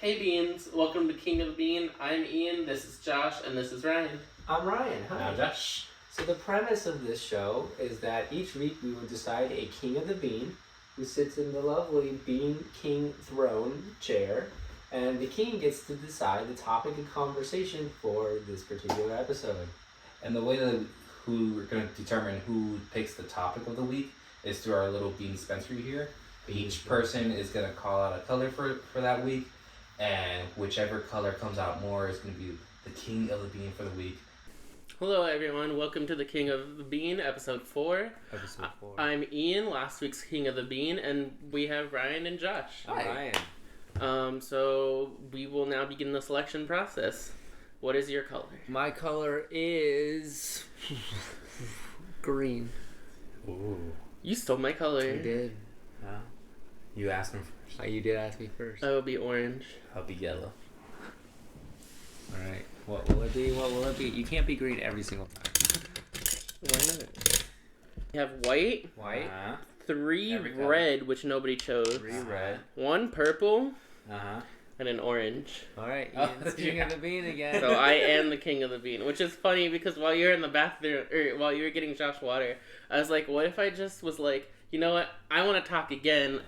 Hey Beans, welcome to King of the Bean. I'm Ian, this is Josh, and this is Ryan. I'm Ryan. Hi. I'm Josh. So the premise of this show is that each week we will decide a King of the Bean who sits in the lovely Bean King throne chair, and the king gets to decide the topic of conversation for this particular episode. And the way that we're going to determine who picks the topic of the week is through our little bean dispensary here. Each person is going to call out a color for that week, and whichever color comes out more is going to be the king of the bean for the week. Hello everyone, welcome to the King of the Bean, episode 4. Episode 4. I'm Ian, last week's King of the Bean, and we have Ryan and Josh. Hi. Ryan. So we will now begin the selection process. What is your color? My color is green. Ooh. You stole my color. I did. You asked him first. You did ask me first. I will be orange. I'll be yellow. Alright. What will it be? What will it be? You can't be green every single time. Why not? You have white, White. 3 Every color. red, which nobody chose, 3 red. 1 purple, Uh-huh. and an orange. Alright, Oh, Ian's king of the bean again. So I am the King of the Bean, which is funny because while you're in the bathroom, or while you were getting Josh water, I was like, what if I just was like, you know what, I want to talk again.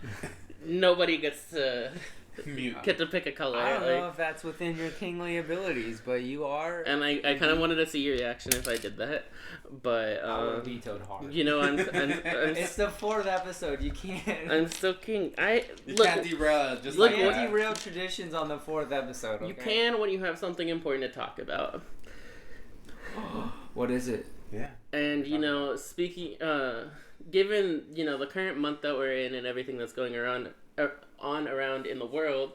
Nobody gets to get to pick a color. I don't like, know if that's within your kingly abilities, but you are. and I kind of wanted to see your reaction if I did that, but I would have vetoed hard. you know, I'm It's the 4th episode. You can't. I'm still king. You can't derail it just look, like You what- that. can't derail traditions on the 4th episode. Okay? You can when you have something important to talk about. What is it? Yeah. And, you know, speaking, given, you know, the current month that we're in and everything that's going around in the world,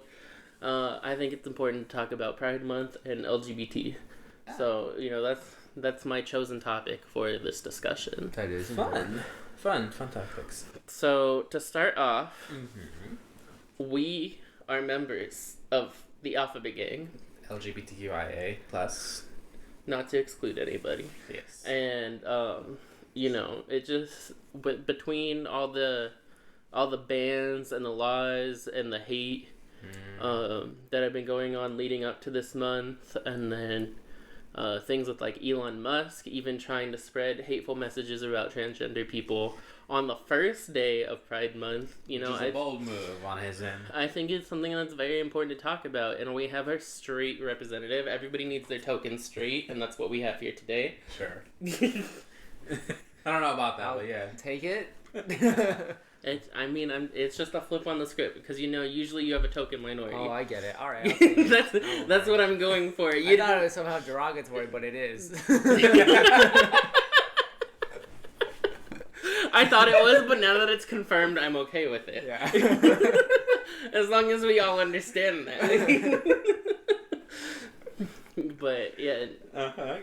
I think it's important to talk about Pride Month and LGBT. So, you know, that's my chosen topic for this discussion. That is Fun topics. So, to start off, we are members of the Alphabet Gang, LGBTQIA plus. not to exclude anybody. Yes. And you know, it just between all the bans and the laws and the hate that have been going on leading up to this month, and then things with like Elon Musk even trying to spread hateful messages about transgender people on the first day of Pride Month, you know, Which is a bold move on his end. I think it's something that's very important to talk about, and we have our straight representative. Everybody needs their token straight, and that's what we have here today. Sure. I don't know about that, but yeah. Take it. It's just a flip on the script because, you know, usually you have a token minority. Oh, I get it. All right. I'll take it. That's what I'm going for. I thought it was somehow derogatory, but it is. I thought it was, but now that it's confirmed, I'm okay with it. Yeah. As long as we all understand that. But yeah.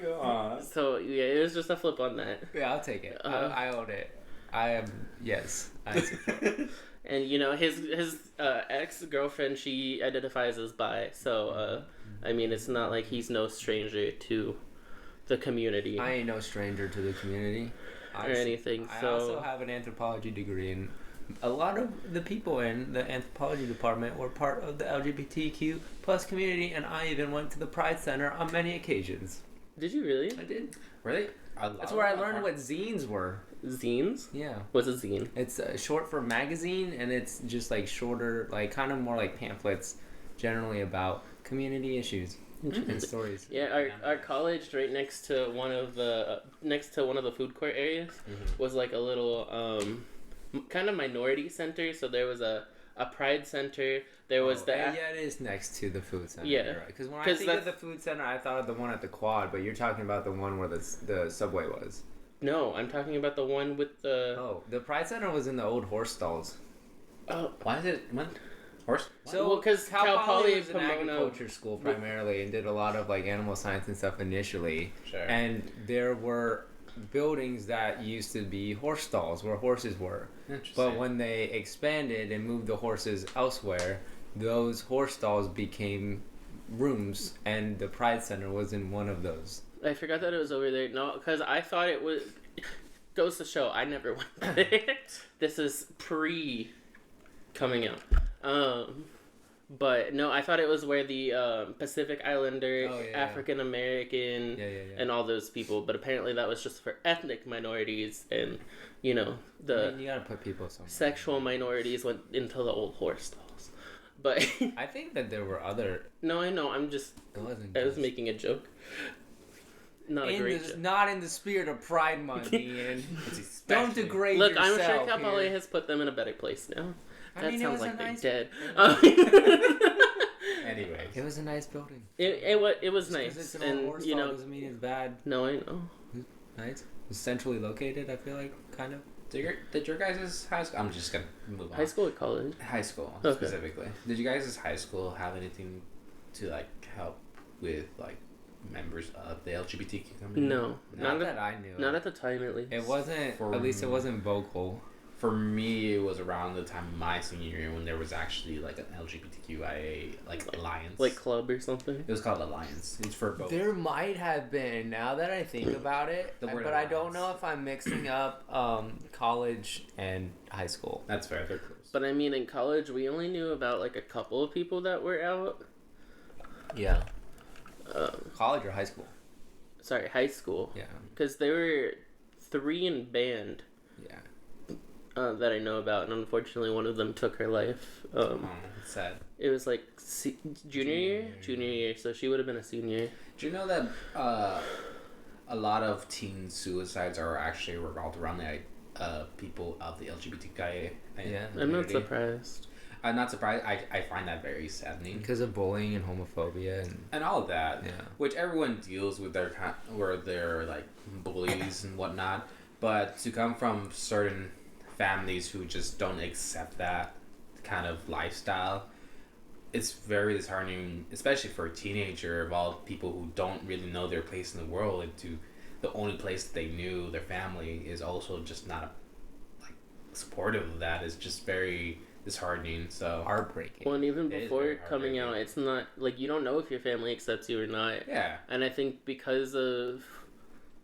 Go on. So yeah, it was just a flip on that. Yeah, I'll take it. I own it. I am, yes. I support. And you know, his ex-girlfriend, she identifies as bi, so I mean, it's not like he's no stranger to the community I ain't no stranger to the community. or anything. I So also have an anthropology degree, and a lot of the people in the anthropology department were part of the LGBTQ plus community, and I even went to the Pride Center on many occasions. did you really? I did. Really? That's where I learned what zines were. Zines? Yeah. What's a zine? It's short for magazine, and it's just like shorter, like kind of more like pamphlets, generally about community issues and stories. Yeah, our college right next to one of the food court areas was like a little kind of minority center. So there was a Pride Center. There was yeah, it is next to the food center. Yeah. Because when I think of the food center, I thought of the one at the quad, but you're talking about the one where the subway was. No, I'm talking about the one with the. Oh, the Pride Center was in the old horse stalls. Oh, Why is it horse? So, well, because Cal Poly was an Pomona- agriculture school primarily, and did a lot of like animal science and stuff initially. Sure. And there were buildings that used to be horse stalls where horses were. Interesting. But when they expanded and moved the horses elsewhere, those horse stalls became rooms, and the Pride Center was in one of those. I forgot that it was over there. No, because I thought it was. Goes to show, I never went there. This is pre coming out. But no, I thought it was where the Pacific Islander, Oh, yeah. African American, Yeah. and all those people. But apparently that was just for ethnic minorities, and you know the you gotta put people somewhere. sexual minorities went into the old horse stalls. But I think that there were other. no, I know. I'm just. It wasn't. I was just- making a joke. Not a great joke. Not in the spirit of Pride Month, Ian. It's Don't especially- degrade Look, yourself. I'm sure Cal Poly here. has put them in a better place now. I That mean, it sounds was like a they're nice- dead. Anyways. It was a nice building. It was Just 'cause nice, it's an and old horse you stall know. doesn't mean it's bad. No, I know. Nice. It's centrally located. I feel like kind of. Did your guys' high school? I'm just gonna move on. High school or college? High school Okay. specifically. Did you guys' high school have anything to like help with like members of the LGBTQ community? No, Not that I knew. not at the time at least. It wasn't. For- At least it wasn't vocal. For me, it was around the time of my senior year when there was actually like an LGBTQIA like alliance. like club or something. It was called Alliance. It's for both. There might have been. Now that I think about it, The word but I don't alliance. know if I'm mixing up college and high school. That's fair. They're close. But I mean, in college, we only knew about like a couple of people that were out. Yeah. Um, College or high school? sorry, high school, Yeah. because there were 3 in band Yeah. that I know about, and unfortunately, one of them took her life. It's sad. It was like junior year, so she would have been a senior. Do you know that a lot of teen suicides are actually revolved around the people of the LGBTQIA? Yeah. I'm not community? surprised. I'm not surprised. I find that very saddening. Because of bullying and homophobia And all of that, Yeah. which everyone deals with where they're like bullies and whatnot, but to come from certain families who just don't accept that kind of lifestyle, it's very disheartening, especially for a teenager of all people who don't really know their place in the world, and to the only place that they knew, their family, is also just not like supportive of that. Is just very disheartening. So heartbreaking. Well, and even It is before very coming out, heartbreaking. it's not like you don't know if your family accepts you or not. yeah, And I think because of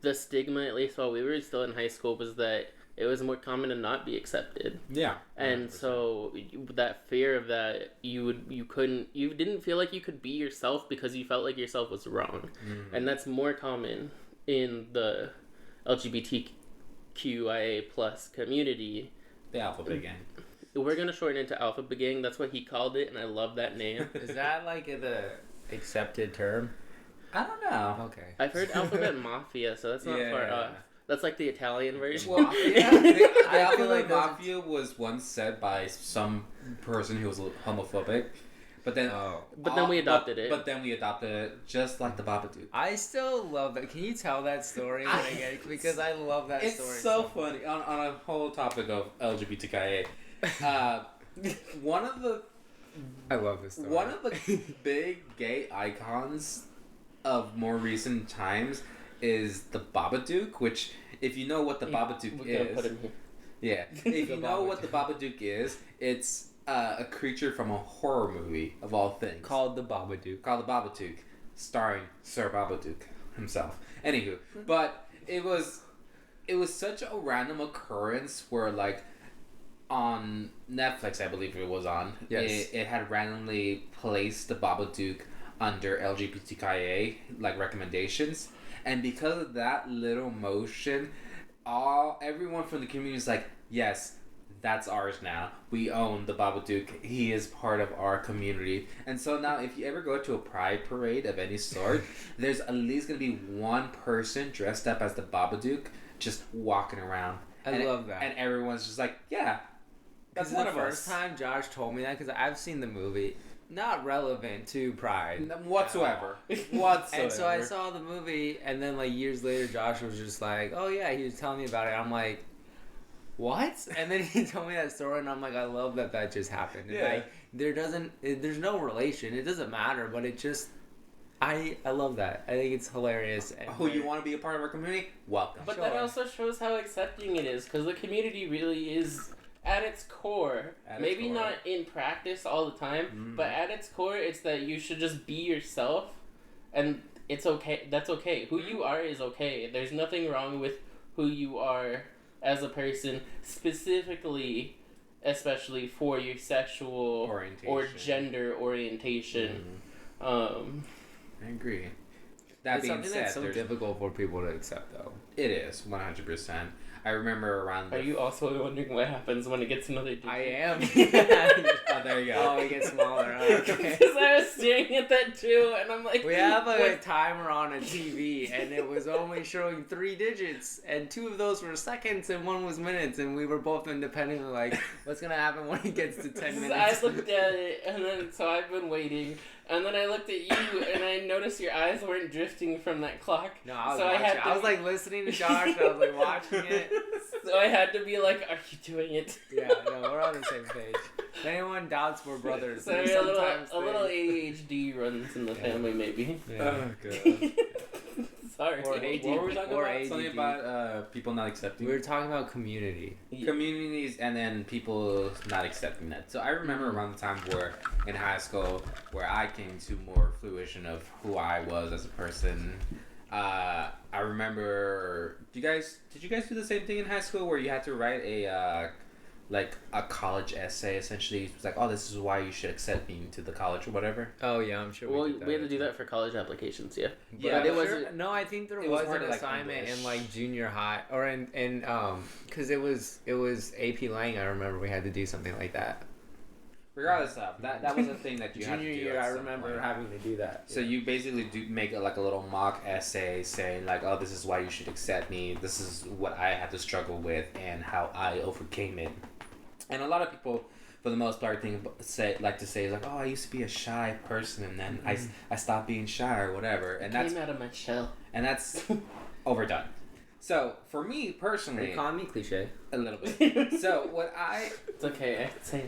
the stigma, at least while we were still in high school, was that it was more common to not be accepted. yeah, And 100%. so that fear of that, you didn't feel like you could be yourself because you felt like yourself was wrong. Mhm. And that's more common in the LGBTQIA plus community. the alphabet gang. We're going to shorten it to Alphabet Gang. That's what he called it, and I love that name. Is that like the accepted term? I don't know. Okay. I've heard Alphabet Mafia, so that's not far Yeah. off. That's like the Italian version. Well, yeah, the I alphabet feel like those- mafia was once said by some person who was homophobic, but then But then we adopted it. But then we adopted it, just like the Babadook. I still love that. Can you tell that story when I get it? Because I love that It's story. so funny on a whole topic of LGBTQIA. One of the I love this story. One of the big gay icons of more recent times is the Babadook, which, if you know what the Babadook We're gonna put is, him here. yeah, if The you know what the Babadook. Babadook is, it's a creature from a horror movie of all things Called the Babadook. called the Babadook, starring Sir Babadook himself. Anywho, but it was such a random occurrence where, like, on Netflix, I believe it was on. Yes. It had randomly placed the Babadook under LGBTQIA like recommendations, and because of that little motion, everyone from the community is like, yes, that's ours now. We own the Babadook. He is part of our community. And so now, if you ever go to a pride parade of any sort, there's at least gonna be one person dressed up as the Babadook just walking around. I love that. And everyone's just like, yeah, that's Because one the of first us. time Josh told me that, because I've seen the movie, not relevant to Pride. Whatsoever. And so I saw the movie, and then like years later, Josh was just like, "Oh yeah," he was telling me about it. I'm like, "What?" And then he told me that story, and I'm like, "I love that just happened." And, Yeah. like, there's no relation. It doesn't matter, but it just, I love that. I think it's hilarious. And Oh, you want to be a part of our community? Welcome. But Sure. that also shows how accepting it is, because the community really is, at its core, At its maybe core. not in practice all the time, Mhm. but at its core, it's that you should just be yourself, and it's okay. That's okay. Who you are is okay. There's nothing wrong with who you are as a person, specifically especially for your sexual Orientation. or gender orientation. I agree. That It's being something said, that's so difficult for people to accept, though. it is 100%. I remember around. Are you also wondering what happens when it gets another digit? I am. Oh, there you go. Oh, it gets smaller. Okay. Because I was staring at that too, and I'm like, We have a what? timer on a TV, and it was only showing 3 digits, and 2 of those were seconds, and 1 was minutes, and we were both independently like, what's gonna happen when it gets to 10 minutes? I looked at it, and then so I've been waiting, and then I looked at you, and I noticed your eyes weren't drifting from that clock. No, I was so watching. I was like listening to Josh, and I was like watching it. So I had to be like, "Are you doing it?" Yeah, no, we're on the same page. If anyone doubts we're brothers, So then a little sometimes ADHD runs in the family, maybe. Oh, God. Sorry. Or What were we talking or about? Something ADD. about people not accepting? We were talking about community. Communities and then people not accepting that. So I remember around the time where in high school where I came to more fruition of who I was as a person. I remember. Did you guys do the same thing in high school where you had to write a college essay essentially? It was like, oh, this is why you should accept me into the college or whatever. Oh yeah, I'm sure. Well, did that. we had to do that for college applications, yeah. Yeah, but it but wasn't. No, I think there It was was more an like assignment English. in like junior high or in because it was AP Lang. I remember we had to do something like that. Regardless of that was a thing that you had to Junior do. year, at I some remember point. having to do that. So you basically do make a little mock essay saying like, oh, this is why you should accept me. This is what I had to struggle with and how I overcame it. And a lot of people, for the most part, like to say like, oh, I used to be a shy person and then I stopped being shy or whatever. And Came out of my shell. and that's overdone. So for me Are personally, you calling me cliche? a little bit. So It's okay. I can say.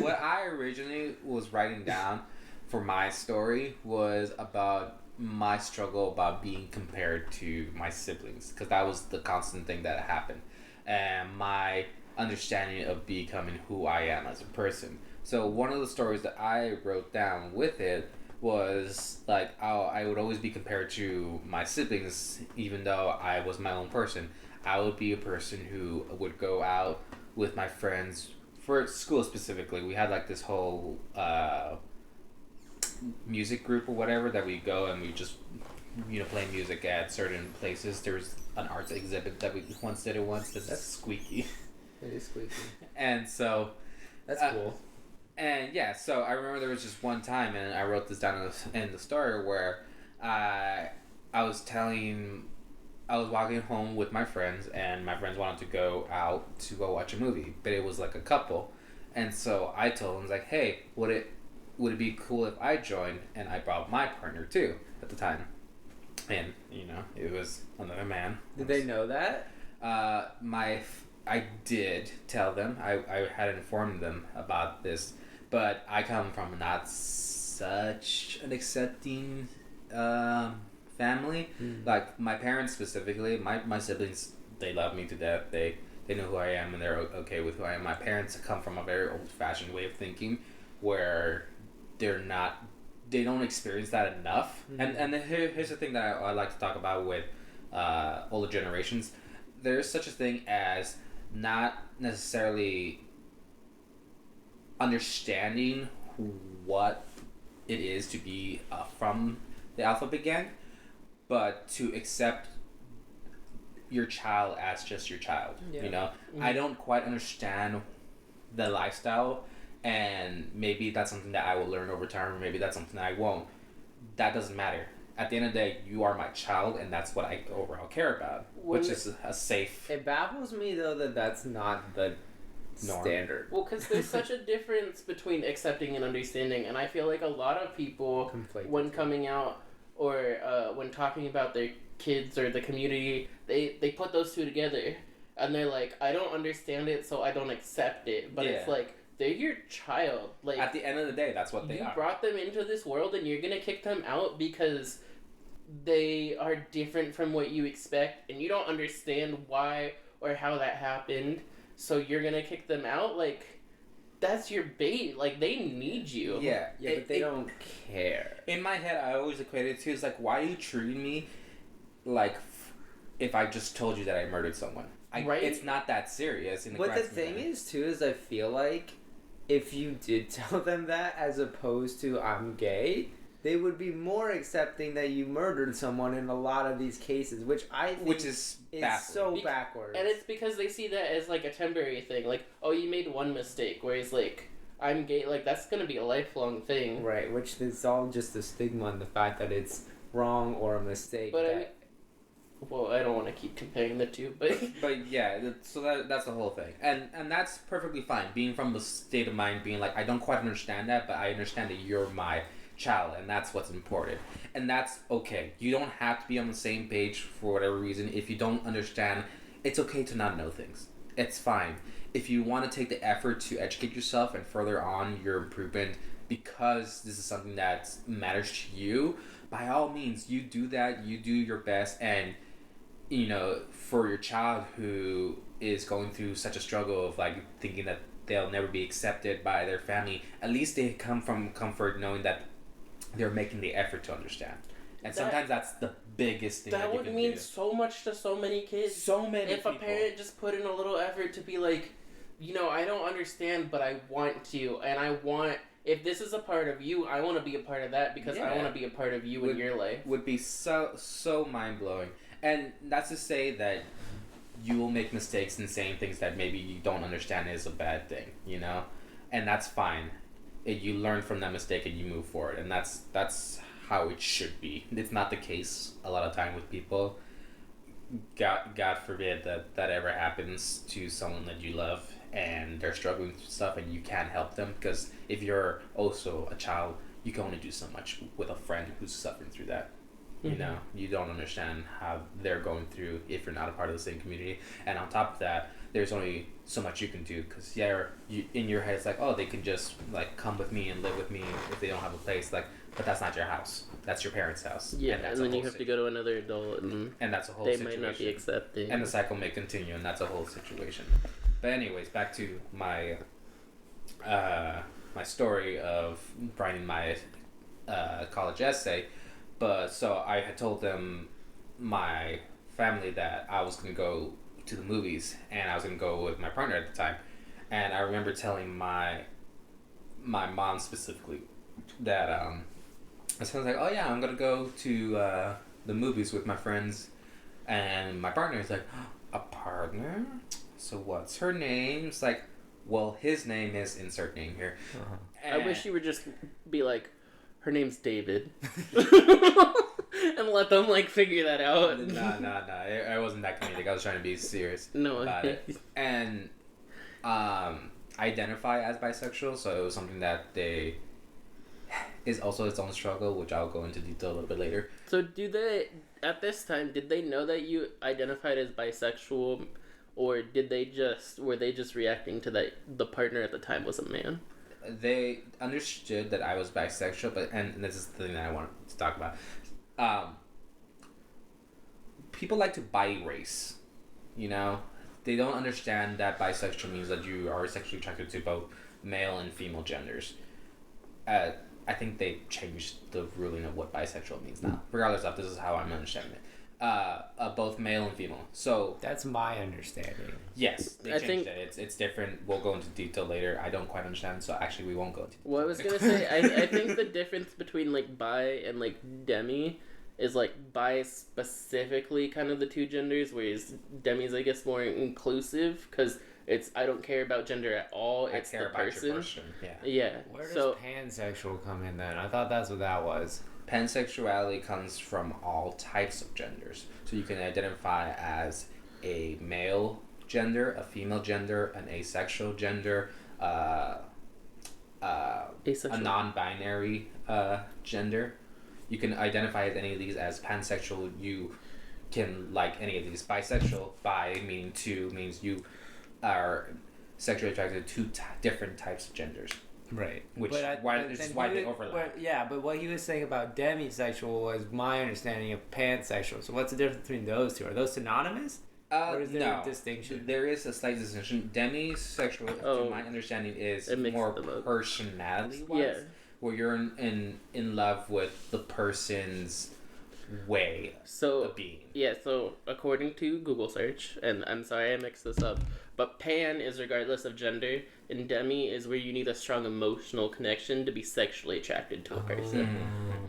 what I originally was writing down for my story was about my struggle about being compared to my siblings, because that was the constant thing that happened, and my understanding of becoming who I am as a person. So one of the stories that I wrote down with it was like, oh, I would always be compared to my siblings even though I was my own person. I would be a person who would go out with my friends for school specifically. We had like this whole music group or whatever that we go and we just play music at certain places. There was an arts exhibit that we once did that's squeaky. It is squeaky. And so That's cool. and yeah, so I remember there was just one time, and I wrote this down in the story where I was walking home with my friends, and my friends wanted to go out to go watch a movie, but it was like a couple, and so I told them like, hey, would it be cool if I joined, and I brought my partner too at the time, and it was another man. Did they know that? I did tell them. I had informed them about this, but I come from not such an accepting family. Like my parents specifically, my siblings, they love me to death. They know who I am and they're okay with who I am. My parents come from a very old-fashioned way of thinking, where they don't experience that enough. And here's the thing that I like to talk about with older generations. There's such a thing as not necessarily understanding what it is to be from the alphabet gang, but to accept your child as just your child. Yeah. I don't quite understand the lifestyle, and maybe that's something that I will learn over time, or maybe that's something that I won't. That doesn't matter. At the end of the day, you are my child, and that's what I overall care about, which is a safe It baffles me though that that's not the norm. standard. Well, because there's such a difference between accepting and understanding, and I feel like a lot of people, Conflate when the two. coming out or when talking about their kids or the community, they put those two together, and they're like, I don't understand it, so I don't accept it. But it's Yeah. like, they're your child. Like, At the end of the day, that's what they you are. brought them into this world, and you're gonna kick them out because they are different from what you expect, and you don't understand why or how that happened, so you're gonna kick them out. Like, that's your bait. Like, they need you. Yeah, Yeah, but they don't care. In my head, I always equate it to, it's like, why are you treating me like if I just told you that I murdered someone? Right? It's not that serious. In the But the grand scheme of thing things. is, too, is I feel like if you did tell them that as opposed to I'm gay, they would be more accepting that you murdered someone in a lot of these cases, which I think is is backwards. so backwards. And it's because they see that as like a temporary thing. Like, oh, you made one mistake. Whereas like, I'm gay. Like, that's gonna be a lifelong thing. right, which is all just the stigma and the fact that it's wrong or a mistake. But that, well, I don't want to keep comparing the two, but But yeah, so that's the whole thing, and that's perfectly fine. Being from the state of mind, being like, I don't quite understand that, but I understand that you're my child, and that's what's important, and that's okay. You don't have to be on the same page for whatever reason. If you don't understand, it's okay to not know things. It's fine. If you want to take the effort to educate yourself and further on your improvement because this is something that matters to you, by all means, you do that. You do your best, and for your child who is going through such a struggle of like thinking that they'll never be accepted by their family, at least they come from comfort knowing that they're making the effort to understand. And sometimes that's the biggest thing that you would can mean do. so much to so many kids. So many if people. a parent just put in a little effort to be like, I don't understand, but I want to, and I want. If this is a part of you, I want to be a part of that because I want to be a part of you in your life. Would be so mind blowing. And that's to say that you will make mistakes in saying things that maybe you don't understand is a bad thing, and that's fine. You learn from that mistake and you move forward, and that's how it should be. It's not the case a lot of time with people. God forbid that ever happens to someone that you love and they're struggling with stuff and you can't help them, because if you're also a child, you can only do so much with a friend who's suffering through that. You don't understand how they're going through if you're not a part of the same community, and on top of that, there's only so much you can do, because in your head it's like, oh, they can just like come with me and live with me if they don't have a place, like, but that's not your house, that's your parents' house, and then you have to go to another adult, and that's a whole they situation. might not be accepting, and the cycle may continue, and that's a whole situation. But anyways, back to my my story of writing my college essay. But so I had told them, my family, that I was going to go to the movies and I was going to go with my partner at the time. And I remember telling my mom specifically that I was like, oh yeah, I'm going to go to the movies with my friends. And my partner is like, a partner? So what's her name? It's like, well, his name is insert name here. I wish you would just be like, her name's David. And let them like figure that out. No. I wasn't that comedic. I was trying to be serious about it. And identify as bisexual, so it was something that is also its own struggle, which I'll go into detail a little bit later. So at this time, did they know that you identified as bisexual, or were they just reacting to that the partner at the time was a man? They understood that I was bisexual, and this is the thing that I wanted to talk about. People like to bi-race, They don't understand that bisexual means that you are sexually attracted to both male and female genders. I think they changed the ruling of what bisexual means now. Regardless of, this is how I'm understanding it. Both male and female. So that's my understanding. Yes, they changed it. It's different. We'll go into detail later. I don't quite understand, so actually we won't go into detail. Well, I was gonna say, I think the difference between like bi and like demi is like bi specifically kind of the two genders, whereas demi is, I guess, more inclusive because it's I don't care about gender at all. It's the person. Yeah. Where does pansexual come in then? I thought that's what that was. Pansexuality comes from all types of genders. So you can identify as a male gender, a female gender, an asexual gender, a non-binary gender. You can identify as any of these as pansexual. You can like any of these. Bisexual, bi meaning two, means you are sexually attracted to different types of genders. Right. Which is why they overlap. But what he was saying about demisexual was my understanding of pansexual. So what's the difference between those two? Are those synonymous? Or is there a distinction? There is a slight distinction. Demisexual, to my understanding, is more personality-wise. Yeah. Where you're in love with the person's way So of being. yeah, so according to Google search, and I'm sorry I mixed this up, but pan is regardless of gender, and demi is where you need a strong emotional connection to be sexually attracted to a person.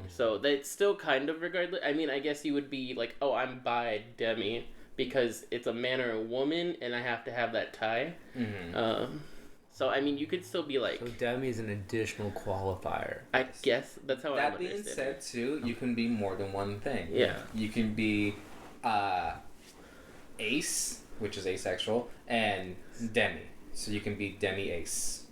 So that's still kind of regardless. I mean, I guess you would be like, oh, I'm bi demi because it's a man or a woman, and I have to have that tie. So I mean, you could still be like. So demi is an additional qualifier. I guess that's how That I'm being understanding. said, too, you can be more than one thing. Yeah. You can be ace, which is asexual, and demi. So you can be demi-ace.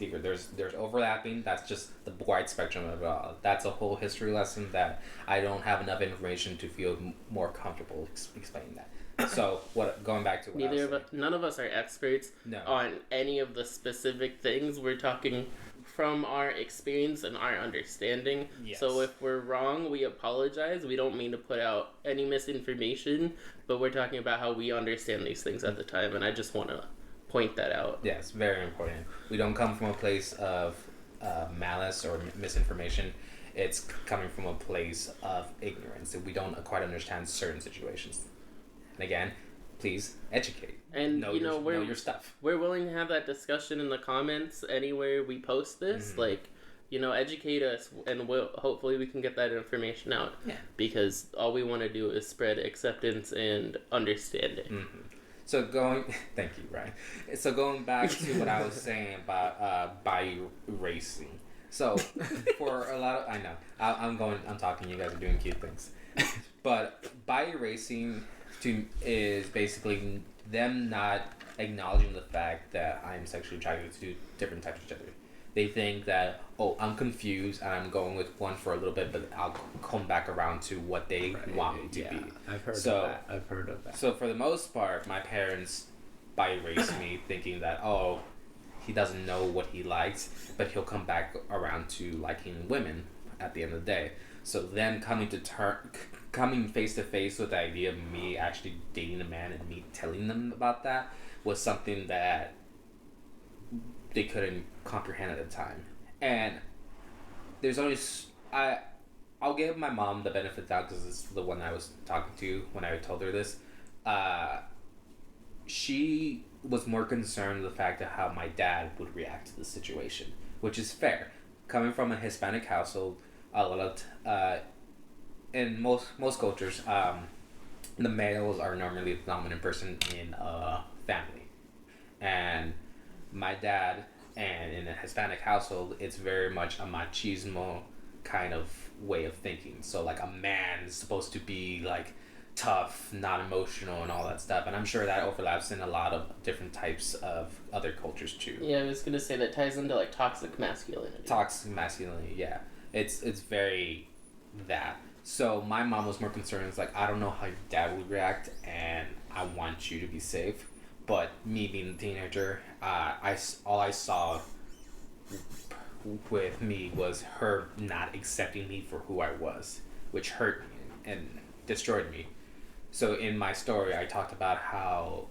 There's overlapping. That's just the wide spectrum of it all. That's a whole history lesson that I don't have enough information to feel more comfortable explaining that. So going back to what I was saying. None of us are experts on any of the specific things. We're talking from our experience and our understanding. Yes. So if we're wrong, we apologize. We don't mean to put out any misinformation, but we're talking about how we understand these things at the time, and I just want to point that out. Yes, very important. We don't come from a place of malice or misinformation. It's coming from a place of ignorance. We don't quite understand certain situations. And again, please educate. And know your stuff. We're willing to have that discussion in the comments anywhere we post this. Like, educate us, and hopefully we can get that information out. Yeah. Because all we want to do is spread acceptance and understanding. So thank you, Ryan. So going back to what I was saying about bi racing. So for a lot of, I know I'm talking. You guys are doing cute things, but bi racing is basically them not acknowledging the fact that I'm sexually attracted to different types of gender. They think that, oh, I'm confused and I'm going with one for a little bit, but I'll come back around to what they want me to be. I've heard of that. So for the most part, my parents bi-raced me thinking that, oh, he doesn't know what he likes, but he'll come back around to liking women at the end of the day. So then coming face to face with the idea of me actually dating a man and me telling them about that was something that they couldn't comprehend at the time. And there's always I'll give my mom the benefit of the doubt because it's the one I was talking to when I told her this. She was more concerned with the fact of how my dad would react to the situation, which is fair. Coming from a Hispanic household, a lot of in most cultures, the males are normally the dominant person in a family, and my dad, and in a Hispanic household, it's very much a machismo kind of way of thinking. So like a man is supposed to be like tough, not emotional, and all that stuff. And I'm sure that overlaps in a lot of different types of other cultures too. Yeah, I was gonna say that ties into like toxic masculinity. Toxic masculinity, yeah. It's very that. So my mom was more concerned. It's like, I don't know how your dad would react, and I want you to be safe. But me being a teenager, all I saw with me was her not accepting me for who I was, which hurt me and destroyed me. So in my story, I talked about how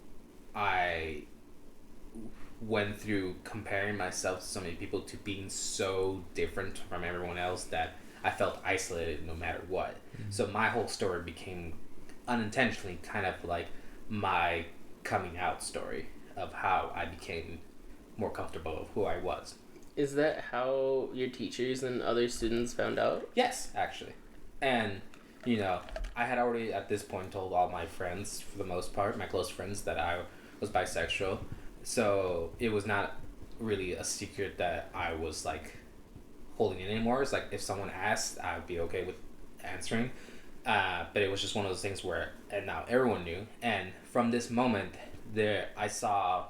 I went through comparing myself to so many people to being so different from everyone else that I felt isolated no matter what. So my whole story became unintentionally kind of like my coming out story of how I became more comfortable of who I was. Is that how your teachers and other students found out? Yes, actually. And, I had already at this point told all my friends, for the most part, my close friends, that I was bisexual. So it was not really a secret that I was like holding it anymore. It's like if someone asked, I would be okay with answering. But it was just one of those things where, and now everyone knew. And from this moment, I saw,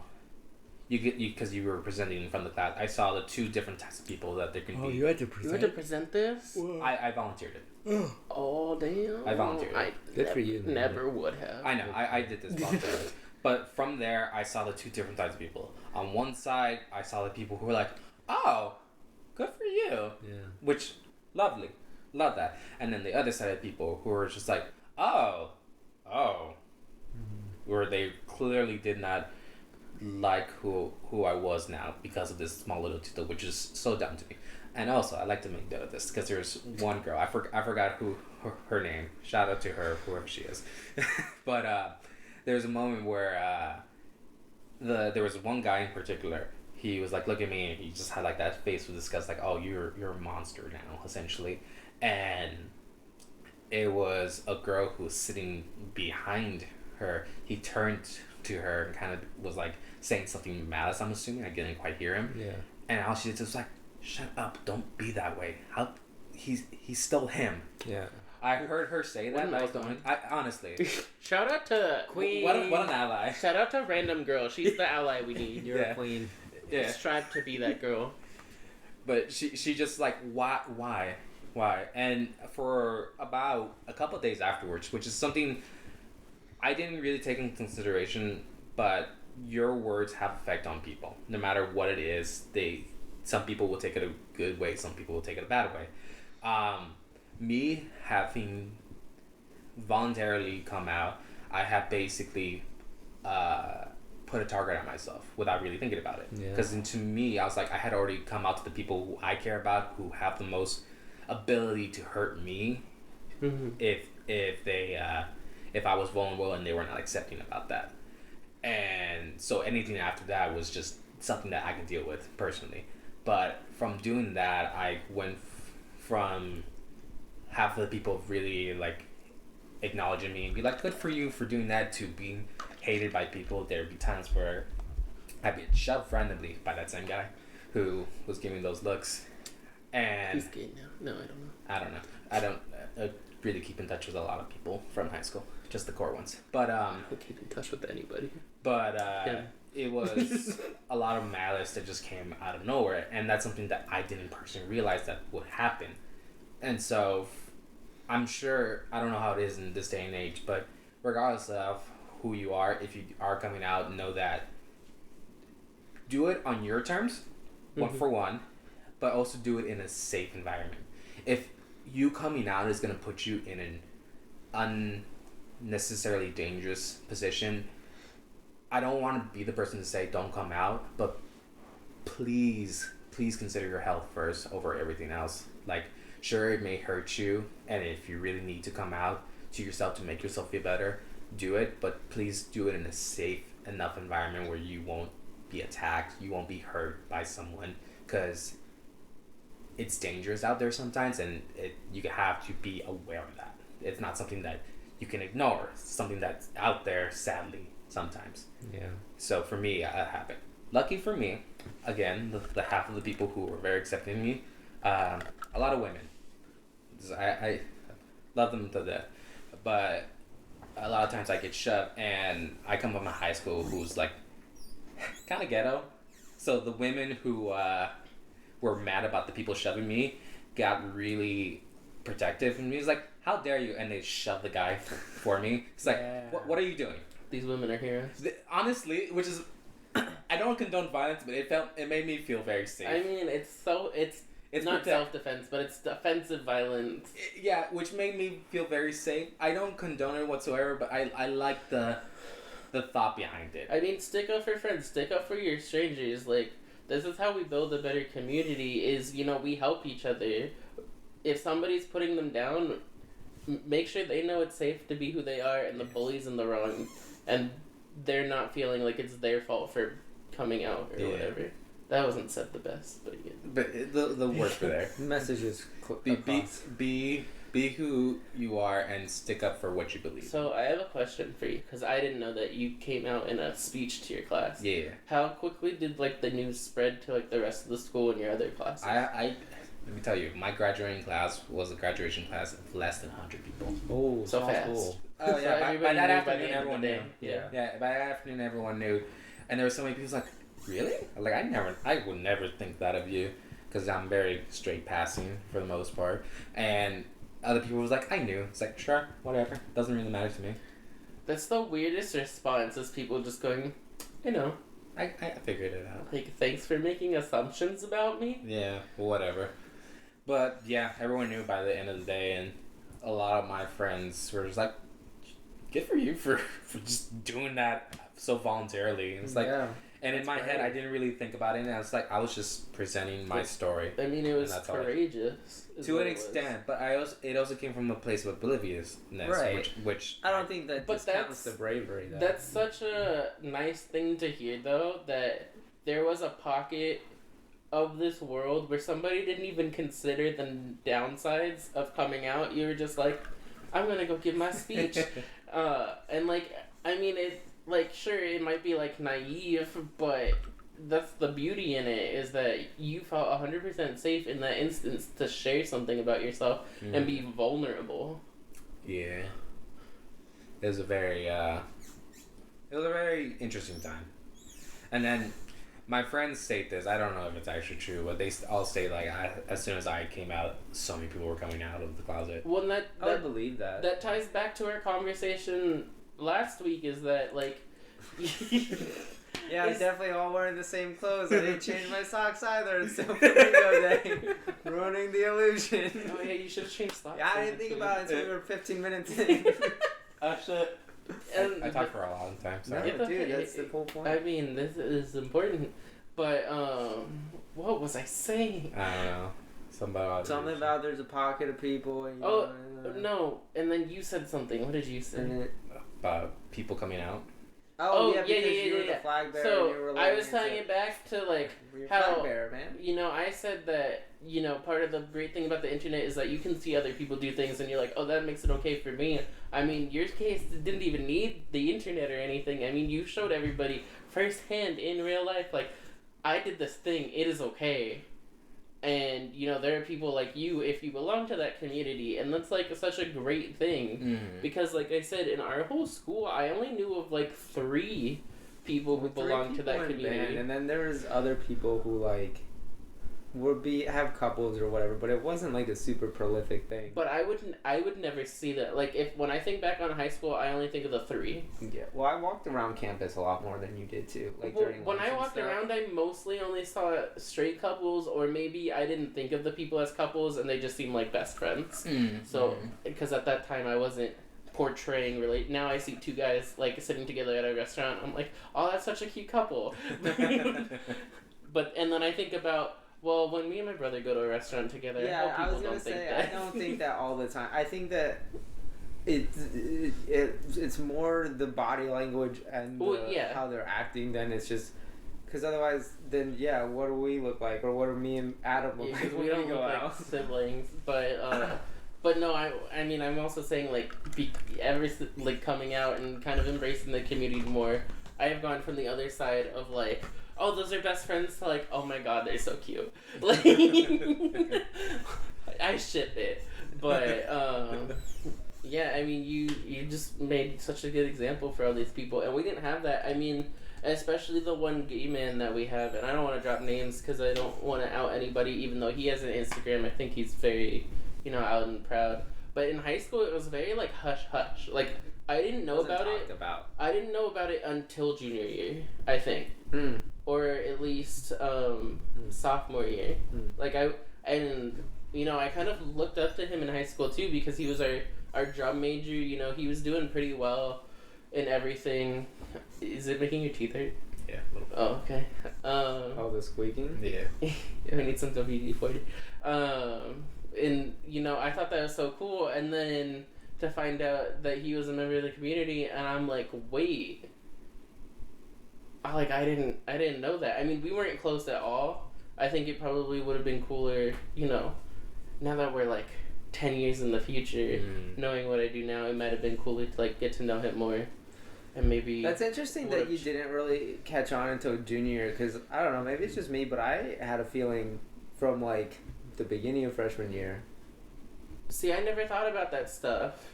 because you were presenting in front of the class, I saw the two different types of people that there can be. You had to present? You had to present this? I volunteered it. Oh, damn. I volunteered. Good for you. Never would have. I know, I did this voluntarily. But from there, I saw the two different types of people. On one side, I saw the people who were like, oh, good for you. Yeah. Which, lovely. Love that. And then the other side of people who were just like, oh. Where they clearly did not like who I was now because of this small little detail, which is so dumb to me. And also, I'd like to make note of this because there's one girl. I forgot who her name. Shout out to her, whoever she is. But there's a moment where there was one guy in particular. He was like, look at me, and he just had like that face of disgust, like, oh, you're a monster now, essentially. And it was a girl who was sitting behind her. He turned to her and kind of was like saying something malice, I'm assuming. I didn't quite hear him. Yeah. And all she did was like, shut up, don't be that way. He's still him. Yeah. I heard her say that. That was the only. Honestly. Shout out to Queen. What an ally. Shout out to random girl. She's the ally we need. You're a queen. Yeah. Strive to be that girl. But she just like, why? And for about a couple of days afterwards, which is something I didn't really take into consideration, but your words have effect on people. No matter what it is, some people will take it a good way, some people will take it a bad way. Me having voluntarily come out, I have basically put a target on myself without really thinking about it. Because to me, I was like, I had already come out to the people who I care about, who have the most ability to hurt me, if I was vulnerable and they were not accepting about that. And so anything after that was just something that I can deal with personally. But from doing that, I went from half of the people really like acknowledging me and be like, good for you for doing that, to being hated by people. There'd be times where I'd be shoved randomly by that same guy who was giving those looks. And he's gay now. No, I don't know. I don't really keep in touch with a lot of people from high school, just the core ones. But I'll keep in touch with anybody. But it was a lot of malice that just came out of nowhere, and that's something that I didn't personally realize that would happen. And so I'm sure, I don't know how it is in this day and age, but regardless of who you are, if you are coming out, know that do it on your terms, one for one, but also do it in a safe environment. If you coming out is going to put you in an unnecessarily dangerous position, I don't want to be the person to say don't come out, but please consider your health first over everything else. Like, sure, it may hurt you, and if you really need to come out to yourself to make yourself feel better, do it, but please do it in a safe enough environment where you won't be attacked, you won't be hurt by someone, because it's dangerous out there sometimes, and you have to be aware of that. It's not something that you can ignore. It's something that's out there, sadly, sometimes. Yeah. So for me, that happened. Lucky for me, again, the half of the people who were very accepting of me, a lot of women. I love them to death, but a lot of times I get shoved, and I come from a high school who's like kind of ghetto. So the women who were mad about the people shoving me got really protective, and he was like, how dare you? And they shoved the guy for me. It's like, what are you doing? These women are heroes. Honestly, which is, I don't condone violence, but it made me feel very safe. I mean, it's not self-defense, but it's defensive violence. Yeah, which made me feel very safe. I don't condone it whatsoever, but I like the thought behind it. I mean, stick up for friends, stick up for your strangers. Like, this is how we build a better community, is, we help each other. If somebody's putting them down, make sure they know it's safe to be who they are, and the bully's in the wrong, and they're not feeling like it's their fault for coming out or whatever. That wasn't said the best, but yeah. But the words were there. Messages. Be who you are and stick up for what you believe. So I have a question for you, because I didn't know that you came out in a speech to your class. Yeah. How quickly did the news spread to the rest of the school and your other classes? Let me tell you, my graduating class was a graduation class of less than 100 people. Oh, so fast. Cool. Oh yeah, so by that knew afternoon, by the everyone knew. Yeah, by that afternoon, everyone knew, and there were so many people like, really? Like, I would never think that of you, because I'm very straight passing for the most part, and other people was like, I knew. It's like, sure, whatever, doesn't really matter to me. That's the weirdest response, is people just going, I figured it out. Like, thanks for making assumptions about me? Yeah, whatever. But yeah, everyone knew by the end of the day, and a lot of my friends were just like, good for you for just doing that so voluntarily. And it's like, And in That's my head, great. I didn't really think about it. And I was just presenting my story. I mean, it was that's all I- courageous. is To what an it was. extent, but it also came from a place of obliviousness, Right. which I don't think that But discounts that's- the bravery, though. That's such a nice thing to hear, though, that there was a pocket of this world where somebody didn't even consider the downsides of coming out. You were just like, I'm gonna go give my speech. And, like, I mean, it, like, sure, it might be, like, naive, but that's the beauty in it, is that you felt 100% safe in that instance to share something about yourself and be vulnerable. Yeah. It was a very interesting time. And then my friends state this. I don't know if it's actually true, but they all state like as soon as I came out, so many people were coming out of the closet. Well, and I would believe that. that ties back to our conversation last week, is that, like... Yeah, I definitely all wearing the same clothes. I didn't change my socks either. It's still Flamingo Day. Ruining the illusion. Oh yeah, you should have changed socks. Yeah, I didn't think about it until we were 15 minutes in. Oh shit. I talked for a long time, No, sorry. It's okay. dude, that's the whole point. I mean, this is important, but what was I saying? I don't know. Something about there's a pocket of people. And, No, and then you said something. What did you say? And it, about people coming out. oh, yeah, yeah, because yeah, you were yeah. the flag bearer. So and you were I like, was tying it back to like You're a how- flag bearer, man. you know, I said that, you know, part of the great thing about the internet is that you can see other people do things and you're like, oh, that makes it okay for me. I mean, your case didn't even need the internet or anything. I mean, you showed everybody firsthand in real life, like, I did this thing, it is okay. And, you know, there are people like you if you belong to that community, and that's, like, such a great thing. Mm-hmm. Because, like I said, in our whole school, I only knew of, like, 3 people who belonged to that community. And then there was other people who, like, have couples or whatever, but it wasn't like a super prolific thing. But I would never see that. Like, when I think back on high school, I only think of the 3. Yeah, well, I walked around campus a lot more than you did too. Like Well, during when lunch I and walked stuff. around, I mostly only saw straight couples, or maybe I didn't think of the people as couples, and they just seemed like best friends. Mm-hmm. So, because at that time I wasn't portraying now I see 2 guys like sitting together at a restaurant. I'm like, oh, that's such a cute couple. But and then I think about, well, when me and my brother go to a restaurant together, Yeah, I I hope was people gonna don't think say that. I don't think that all the time. I think that it's more the body language and how they're acting than it's just because otherwise then what do we look like, or what do me and Adam look like Because when we don't go look out? like siblings, but no, I mean, I'm also saying, like, coming out and kind of embracing the community more. I have gone from the other side of, like, oh, those are best friends, to, like, oh my god, they're so cute. Like, I ship it. But, yeah, I mean, you just made such a good example for all these people, and we didn't have that. I mean, especially the one gay man that we have, and I don't want to drop names because I don't want to out anybody, even though he has an Instagram. I think he's very, you know, out and proud. But in high school, it was very, like, hush-hush. Like, I didn't know about it. I didn't know about it until junior year, I think. Or at least sophomore year. Like, you know, I kind of looked up to him in high school, too, because he was our drum major. You know, he was doing pretty well in everything. Is it making your teeth hurt? Yeah, a little bit. Oh, okay. The squeaking? Yeah. I need some WD-40. And, you know, I thought that was so cool, and then to find out that he was a member of the community, and I'm like, wait. I didn't know that. I mean, we weren't close at all. I think it probably would have been cooler, you know, now that we're, like, 10 years in the future, knowing what I do now, it might have been cooler to, like, get to know him more. And maybe... That's interesting that you didn't really catch on until junior year, because, I don't know, maybe it's just me, but I had a feeling from, like, the beginning of freshman year. See, I never thought about that stuff.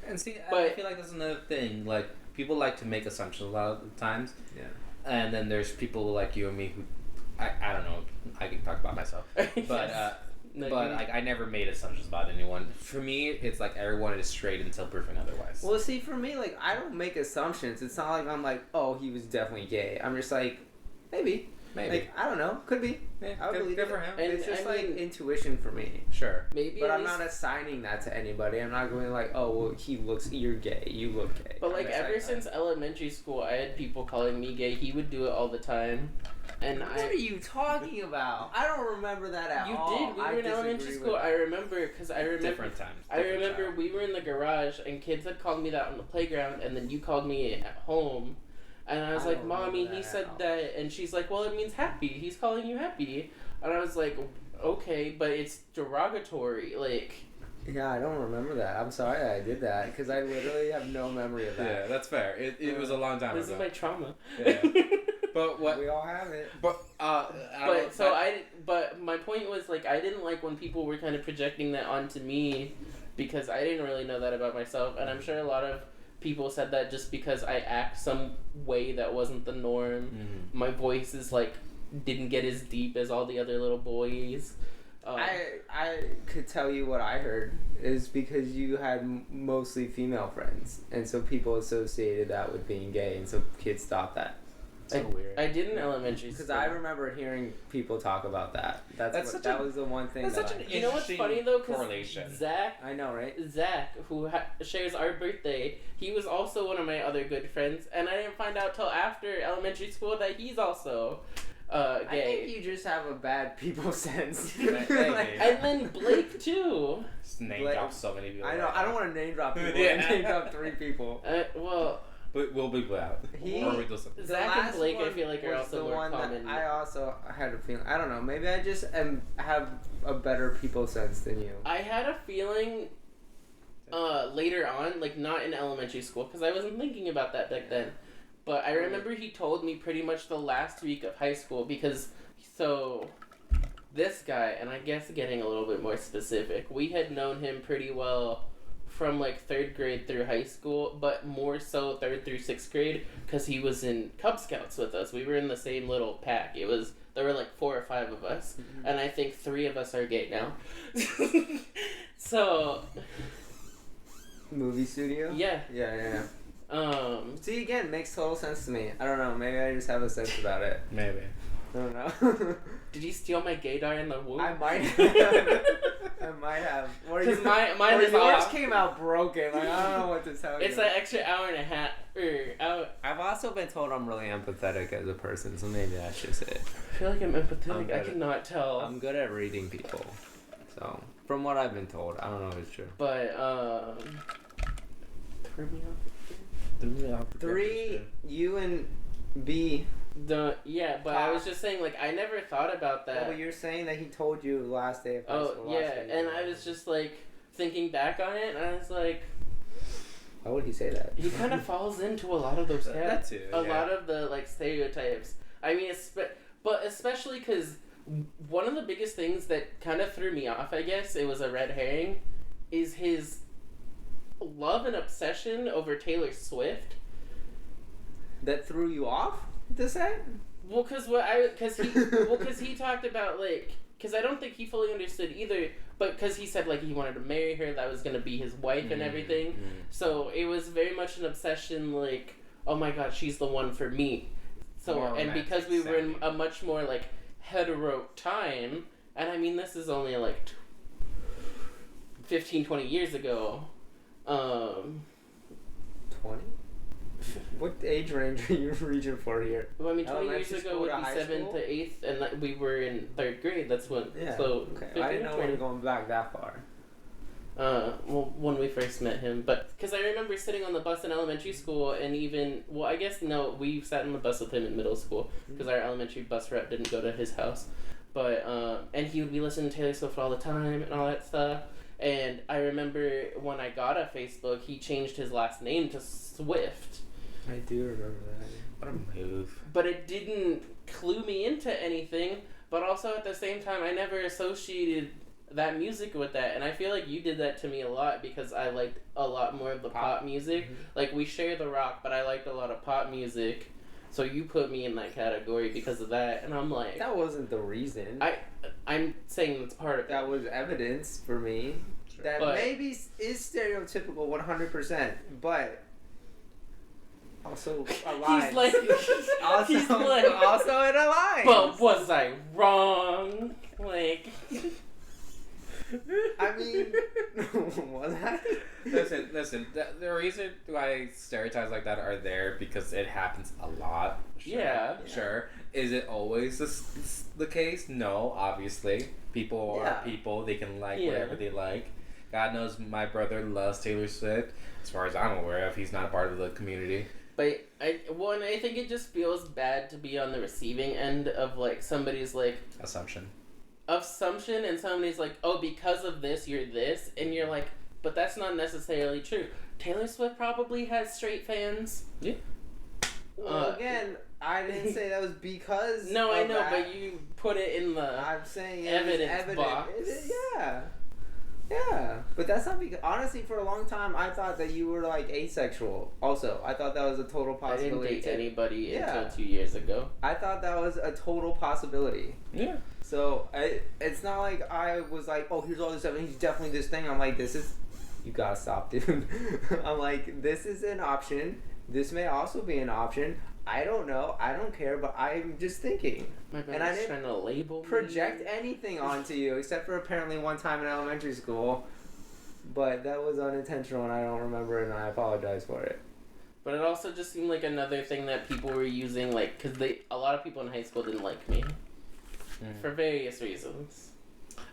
And see, But- I feel like that's another thing. Like, people like to make assumptions a lot of the times. Yeah. And then there's people like you and me who, I don't know, I can talk about myself. But, like, I never made assumptions about anyone. For me, it's like everyone is straight until proven otherwise. Well, see, for me, like, I don't make assumptions. It's not like I'm like, oh, he was definitely gay. I'm just like, maybe. Maybe. Like, I don't know. Could be. Yeah, I would believe good it. for him. And It's just I like mean- intuition for me. Sure. Maybe, But at I'm least- not assigning that to anybody. I'm not going like, oh, well, you're gay. You look gay. But like I'm ever assigning since elementary school, I had people calling me gay. He would do it all the time, and that. What are you talking about? I don't remember that at You all. did. We were in elementary school. I remember because I remember. Different times. I different remember child. we were in the garage and kids had called me that on the playground, and then you called me at home, and I was I like, don't "Mommy, remember he that said at all. that," and she's like, "Well, it means happy. He's calling you happy," and I was like, "Okay, but it's derogatory, like." Yeah, I don't remember that. I'm sorry that I did that because I literally have no memory of Yeah, that. that's fair. It was a long time This ago. is my trauma. Yeah. But what? We all have it. But But my point was like I didn't like when people were kind of projecting that onto me because I didn't really know that about myself, and I'm sure a lot of people said that just because I act some way that wasn't the norm. Mm-hmm. My voice is like didn't get as deep as all the other little boys. I could tell you what I heard is because you had mostly female friends, and so people associated that with being gay, and so kids thought that. So weird. I did in elementary Because school. I remember hearing people talk about that. That was the one thing that's that such I... an You know what's interesting funny though? Because correlation. Zach, I know, right? who shares our birthday, he was also one of my other good friends, and I didn't find out till after elementary school that he's also I gay. think you just have a bad people sense. Maybe. And then Blake too. Just name Like, drop so many people. I know. right I don't now. want to name drop people. Yeah. I name drop 3 people. Well, But we'll be out. Or we listen. The Zach and last Blake, I one feel like, are was also the more one that common. I also had a feeling. I don't know. Maybe I just have a better people sense than you. I had a feeling later on, like not in elementary school, because I wasn't thinking about that back then. But I remember he told me pretty much the last week of high school because, so, this guy, and I guess getting a little bit more specific, we had known him pretty well from like 3rd grade through high school, but more so 3rd through 6th grade because he was in Cub Scouts with us. We were in the same little pack. There were like 4 or 5 of us, and I think 3 of us are gay now. So, Movie studio? yeah. Yeah. See, See, again, makes total sense to me. I don't know. Maybe I just have a sense about it. Maybe. I don't know. did you steal my gaydar in the womb? I might have. I might have. Because mine or is yours off. came out broken. Like, I don't know what to tell you. It's an extra hour and a half. I've also been told I'm really empathetic as a person, so maybe that's just it. I feel like I'm empathetic. I'm I good. cannot tell. I'm good at reading people. So, from what I've been told, I don't know if it's true. But, threw me off. 3, you and B. Yeah, but I was just saying, like, I never thought about that. Well, you're saying that he told you the last day of high school. Oh, yeah, and I was just, like, thinking back on it, and I was like, Why would he say that? he kind of falls into a lot of those That too. a lot of the, like, stereotypes. I mean, but especially because one of the biggest things that kind of threw me off, I guess, it was a red herring, is his love and obsession over Taylor Swift. That threw you off to say? Well, because he talked about, like, because I don't think he fully understood either, but because he said, like, he wanted to marry her, that was going to be his wife and everything. So it was very much an obsession, like, oh my god, she's the one for me. So, More and because we were in romantic a much more, like, hetero time, and I mean, this is only, like, 15, 20 years ago. 20? What age range are you reaching for here? Well, I mean, 20 years Elementary ago school would to be high 7th school? to 8th, and like, we were in 3rd grade. That's when. Yeah. So, Okay. 15 I didn't know we 20. were going back that far. Well, when we first met him, but because I remember sitting on the bus in elementary school, and even I guess no, we sat in the bus with him in middle school because our elementary bus route didn't go to his house, but and he would be listening to Taylor Swift all the time and all that stuff. And I remember when I got a Facebook, he changed his last name to Swift, I do remember that. What a move. but it didn't clue me into anything. But also at the same time, I never associated that music with that, and I feel like you did that to me a lot because I liked a lot more of the pop music. Mm-hmm. Like, we share the rock, but I liked a lot of pop music, so you put me in that category because of that, and I'm like, That wasn't the reason. I'm saying that's part of it. That was evidence for me that But- maybe is stereotypical 100%, but Also aligned. He's like, also, he's like, also in alliance. but was I wrong? Like, I mean, was I? Listen. The reason why stereotypes like that are there because it happens a lot. Sure, Yeah. Sure. Is it always the case? No, obviously. People are people. They can like whatever they like. God knows my brother loves Taylor Swift. As far as I'm aware of, he's not a part of the community. but I think it just feels bad to be on the receiving end of like somebody's like Assumption, and somebody's like, oh, because of this, you're this, and you're like, but that's not necessarily true. Taylor Swift probably has straight fans. Yeah. Well, again, I didn't say that was because. No, I know, that. but you put it in the. I'm saying it evidence was box. Yeah, but that's not because honestly, for a long time, I thought that you were like asexual. Also, I thought that was a total I didn't possibility. date anybody Yeah. until 2 years ago. I thought that was a total possibility. Yeah. So it's not like I was like, oh, here's all this stuff, and he's definitely this thing. I'm like, you gotta stop, dude. I'm like, this is an option. This may also be an option. I don't know. I don't care, but I'm just thinking. My And I brother's didn't trying to label project me. anything onto you, except for apparently one time in elementary school. But that was unintentional, and I don't remember it, and I apologize for it. But it also just seemed like another thing that people were using, like, because a lot of people in high school didn't like me for various reasons.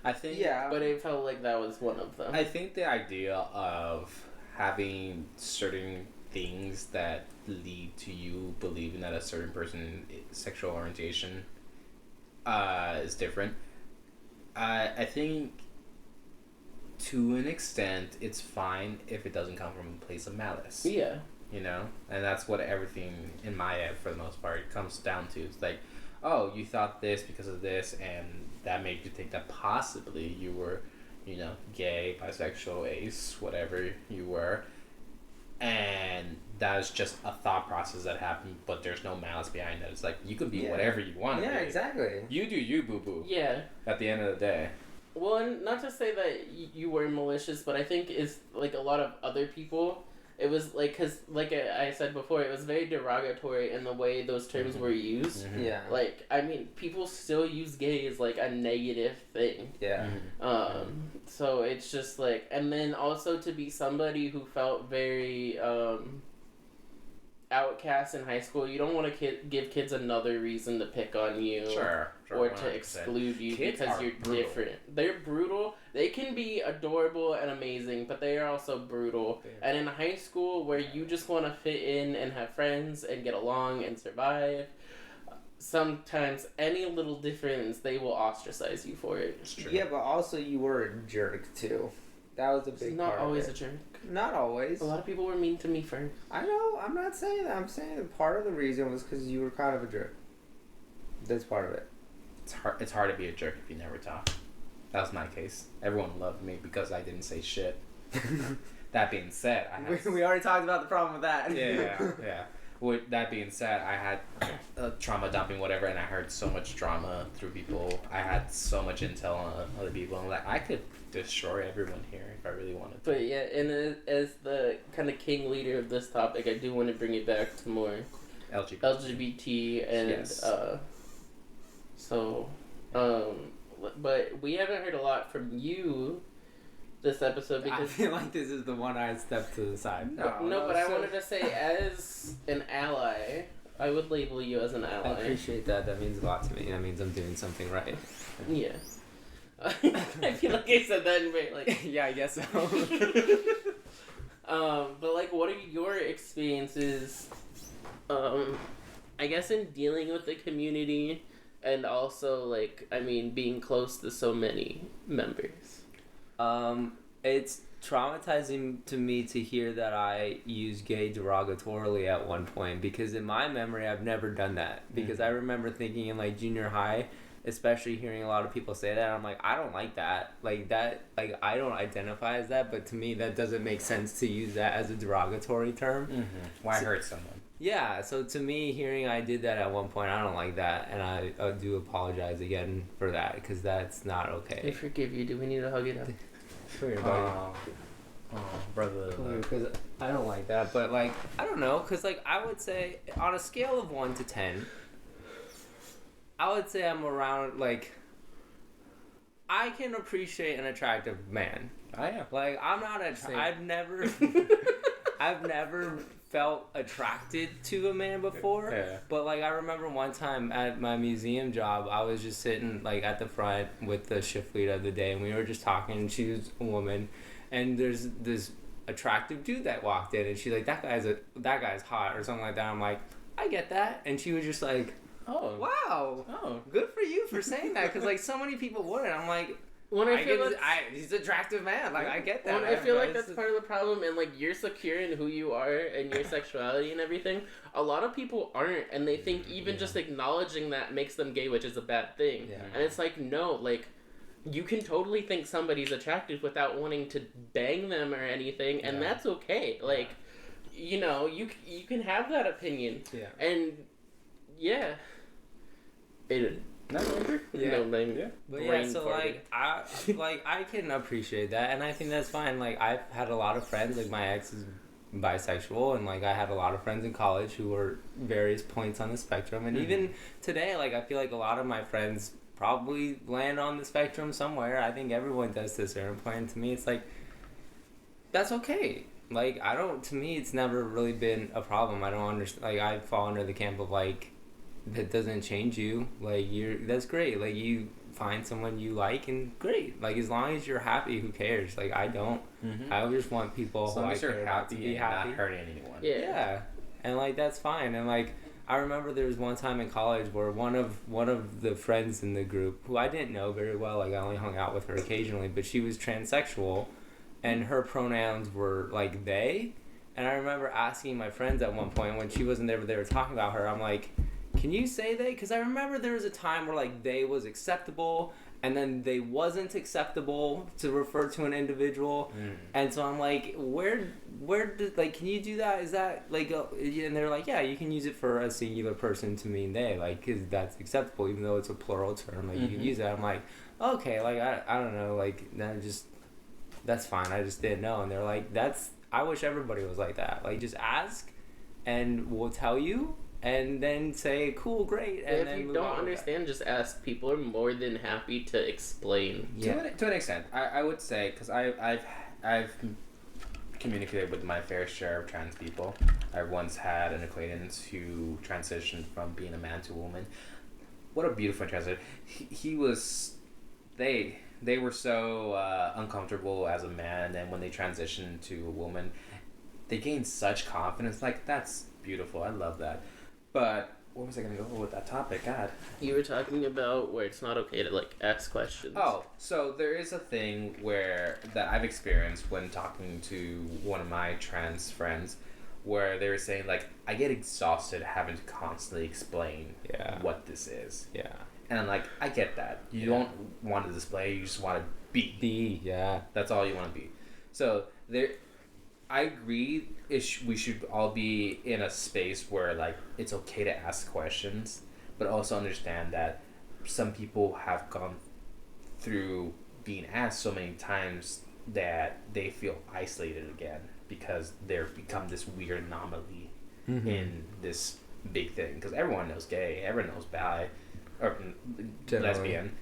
I think. Yeah. But it felt like that was one of them. I think the idea of having certain things that lead to you believing that a certain person's sexual orientation is different. I think to an extent it's fine if it doesn't come from a place of malice. Yeah. You know? And that's what everything in my head for the most part comes down to. It's like, oh, you thought this because of this, and that made you think that possibly you were, you know, gay, bisexual, ace, whatever you were. And that's just a thought process that happened, but there's no malice behind it. It's like, you can be whatever you want to be. Yeah, exactly. You do you, boo-boo. Yeah. At the end of the day. Well, and not to say that you were malicious, but I think it's like a lot of other people. It was like, because like I said before, it was very derogatory in the way those terms were used. Mm-hmm. Yeah. Like, I mean, people still use gay as like a negative thing. Yeah. So it's just like, and then also to be somebody who felt very outcast in high school, you don't want to give kids another reason to pick on you. Sure, or 100%. to exclude you Kids because are you're brutal. different. They're brutal. They can be adorable and amazing, but they are also brutal. Yeah. And in high school, where you just want to fit in and have friends and get along and survive, sometimes any little difference, they will ostracize you for it. It's true. Yeah, but also you were a jerk too. That was a big Not part always of a it. jerk. Not always. A lot of people were mean to me first. I know. I'm not saying that. I'm saying that part of the reason was because you were kind of a jerk. That's part of it. It's hard to be a jerk if you never talk. That was my case. Everyone loved me because I didn't say shit. That being said, I had... we already talked about the problem with that. Yeah. With that being said, I had trauma dumping, whatever, and I heard so much drama through people. I had so much intel on other people. I'm like, I could destroy everyone here if I really wanted to. But yeah, and as the kind of king leader of this topic, I do want to bring it back to more LGBT and Yes. but we haven't heard a lot from you this episode I because feel like this is the one I stepped to the side. no, but I wanted to say as an ally, I would label you as an I ally. appreciate that. That means a lot to me. That means I'm doing something right. Yeah. I feel like I said that in very like. Yeah, I guess so. But like, what are your experiences? I guess in dealing with the community, and also like, I mean, being close to so many members. It's traumatizing to me to hear that I used gay derogatorily at one point, because in my memory I've never done that, because I remember thinking in like junior high, especially hearing a lot of people say that, I'm like, I don't like that, I don't identify as that, but to me that doesn't make sense to use that as a derogatory term. Why hurt someone? Yeah, so to me, hearing I did that at one point, I don't like that, and I do apologize again for that, because that's not okay. I forgive you. Do we need to hug it out? Come here, buddy. Oh, brother. Because I I don't like that. But, like, I don't know. Because, like, I would say on a scale of 1 to 10, I would say I'm around, like, I can appreciate an attractive man. I am. Like, I'm not I've never felt attracted to a man before. Yeah. But, like, I remember one time at my museum job, I was just sitting, like, at the front with the shift lead of the day, and we were just talking, and she was a woman, and there's this attractive dude that walked in, and she's like, that guy's hot, or something like that. I'm like, I get that. And she was just like, Oh. wow. Oh. Good for you for saying that, because, like, so many people wouldn't. I'm like, he's an attractive man. Like, I get that. Well, I feel like that's part of the problem, and, like, you're secure in who you are and your sexuality and everything. A lot of people aren't, and they think even just acknowledging that makes them gay, which is a bad thing. Yeah. And it's like, no, like, you can totally think somebody's attractive without wanting to bang them or anything, and that's okay. Like, you know, you can have that opinion. Yeah. And, yeah. But yeah, so like I can appreciate that, and I think that's fine. Like, I've had a lot of friends, like my ex is bisexual, and like I had a lot of friends in college who were various points on the spectrum, and even today, like I feel like a lot of my friends probably land on the spectrum somewhere. I think everyone does to a certain point, and to me it's like, that's okay. Like, to me it's never really been a problem. I don't understand, like I fall under the camp of like, that doesn't change you. Like, that's great. Like, you find someone you like, and great. Like, as long as you're happy, who cares? Like, I don't. I just want people As long as you're happy to be and happy. not hurting anyone. Yeah. And like, that's fine. And like, I remember there was one time in college where one of the friends in the group, who I didn't know very well, like I only hung out with her occasionally, but she was transsexual, and her pronouns were like they. And I remember asking my friends at one point, when she wasn't there but they were talking about her, I'm like, can you say they? Because I remember there was a time where like they was acceptable, and then they wasn't acceptable to refer to an individual. And so I'm like, where did, like, can you do that? Is that like and they're like, yeah, you can use it for a singular person to mean they, like, because that's acceptable, even though it's a plural term. Like, you can use that. I'm like, okay, like I don't know, like that's fine. I just didn't know. And they're like, I wish everybody was like that. Like, just ask, and we'll tell you. And then say, cool, great, and then if you move don't on. understand, just ask. People are more than happy to explain. Yeah. To an extent, I would say, because I've communicated with my fair share of trans people. I once had an acquaintance who transitioned from being a man to a woman. What a beautiful transition. He was, they were so uncomfortable as a man, and then when they transitioned to a woman, they gained such confidence. Like, that's beautiful. I love that. But where was I going to go with that topic? God. You were talking about where it's not okay to, like, ask questions. Oh, so there is a thing that I've experienced when talking to one of my trans friends, where they were saying, like, I get exhausted having to constantly explain what this is. Yeah. And I'm like, I get that. You don't want to display, you just want to be. That's all you want to be. So I agree. We should all be in a space where, like, it's okay to ask questions, but also understand that some people have gone through being asked so many times that they feel isolated again because they've become this weird anomaly in this big thing. Because everyone knows gay, everyone knows bi, or lesbian,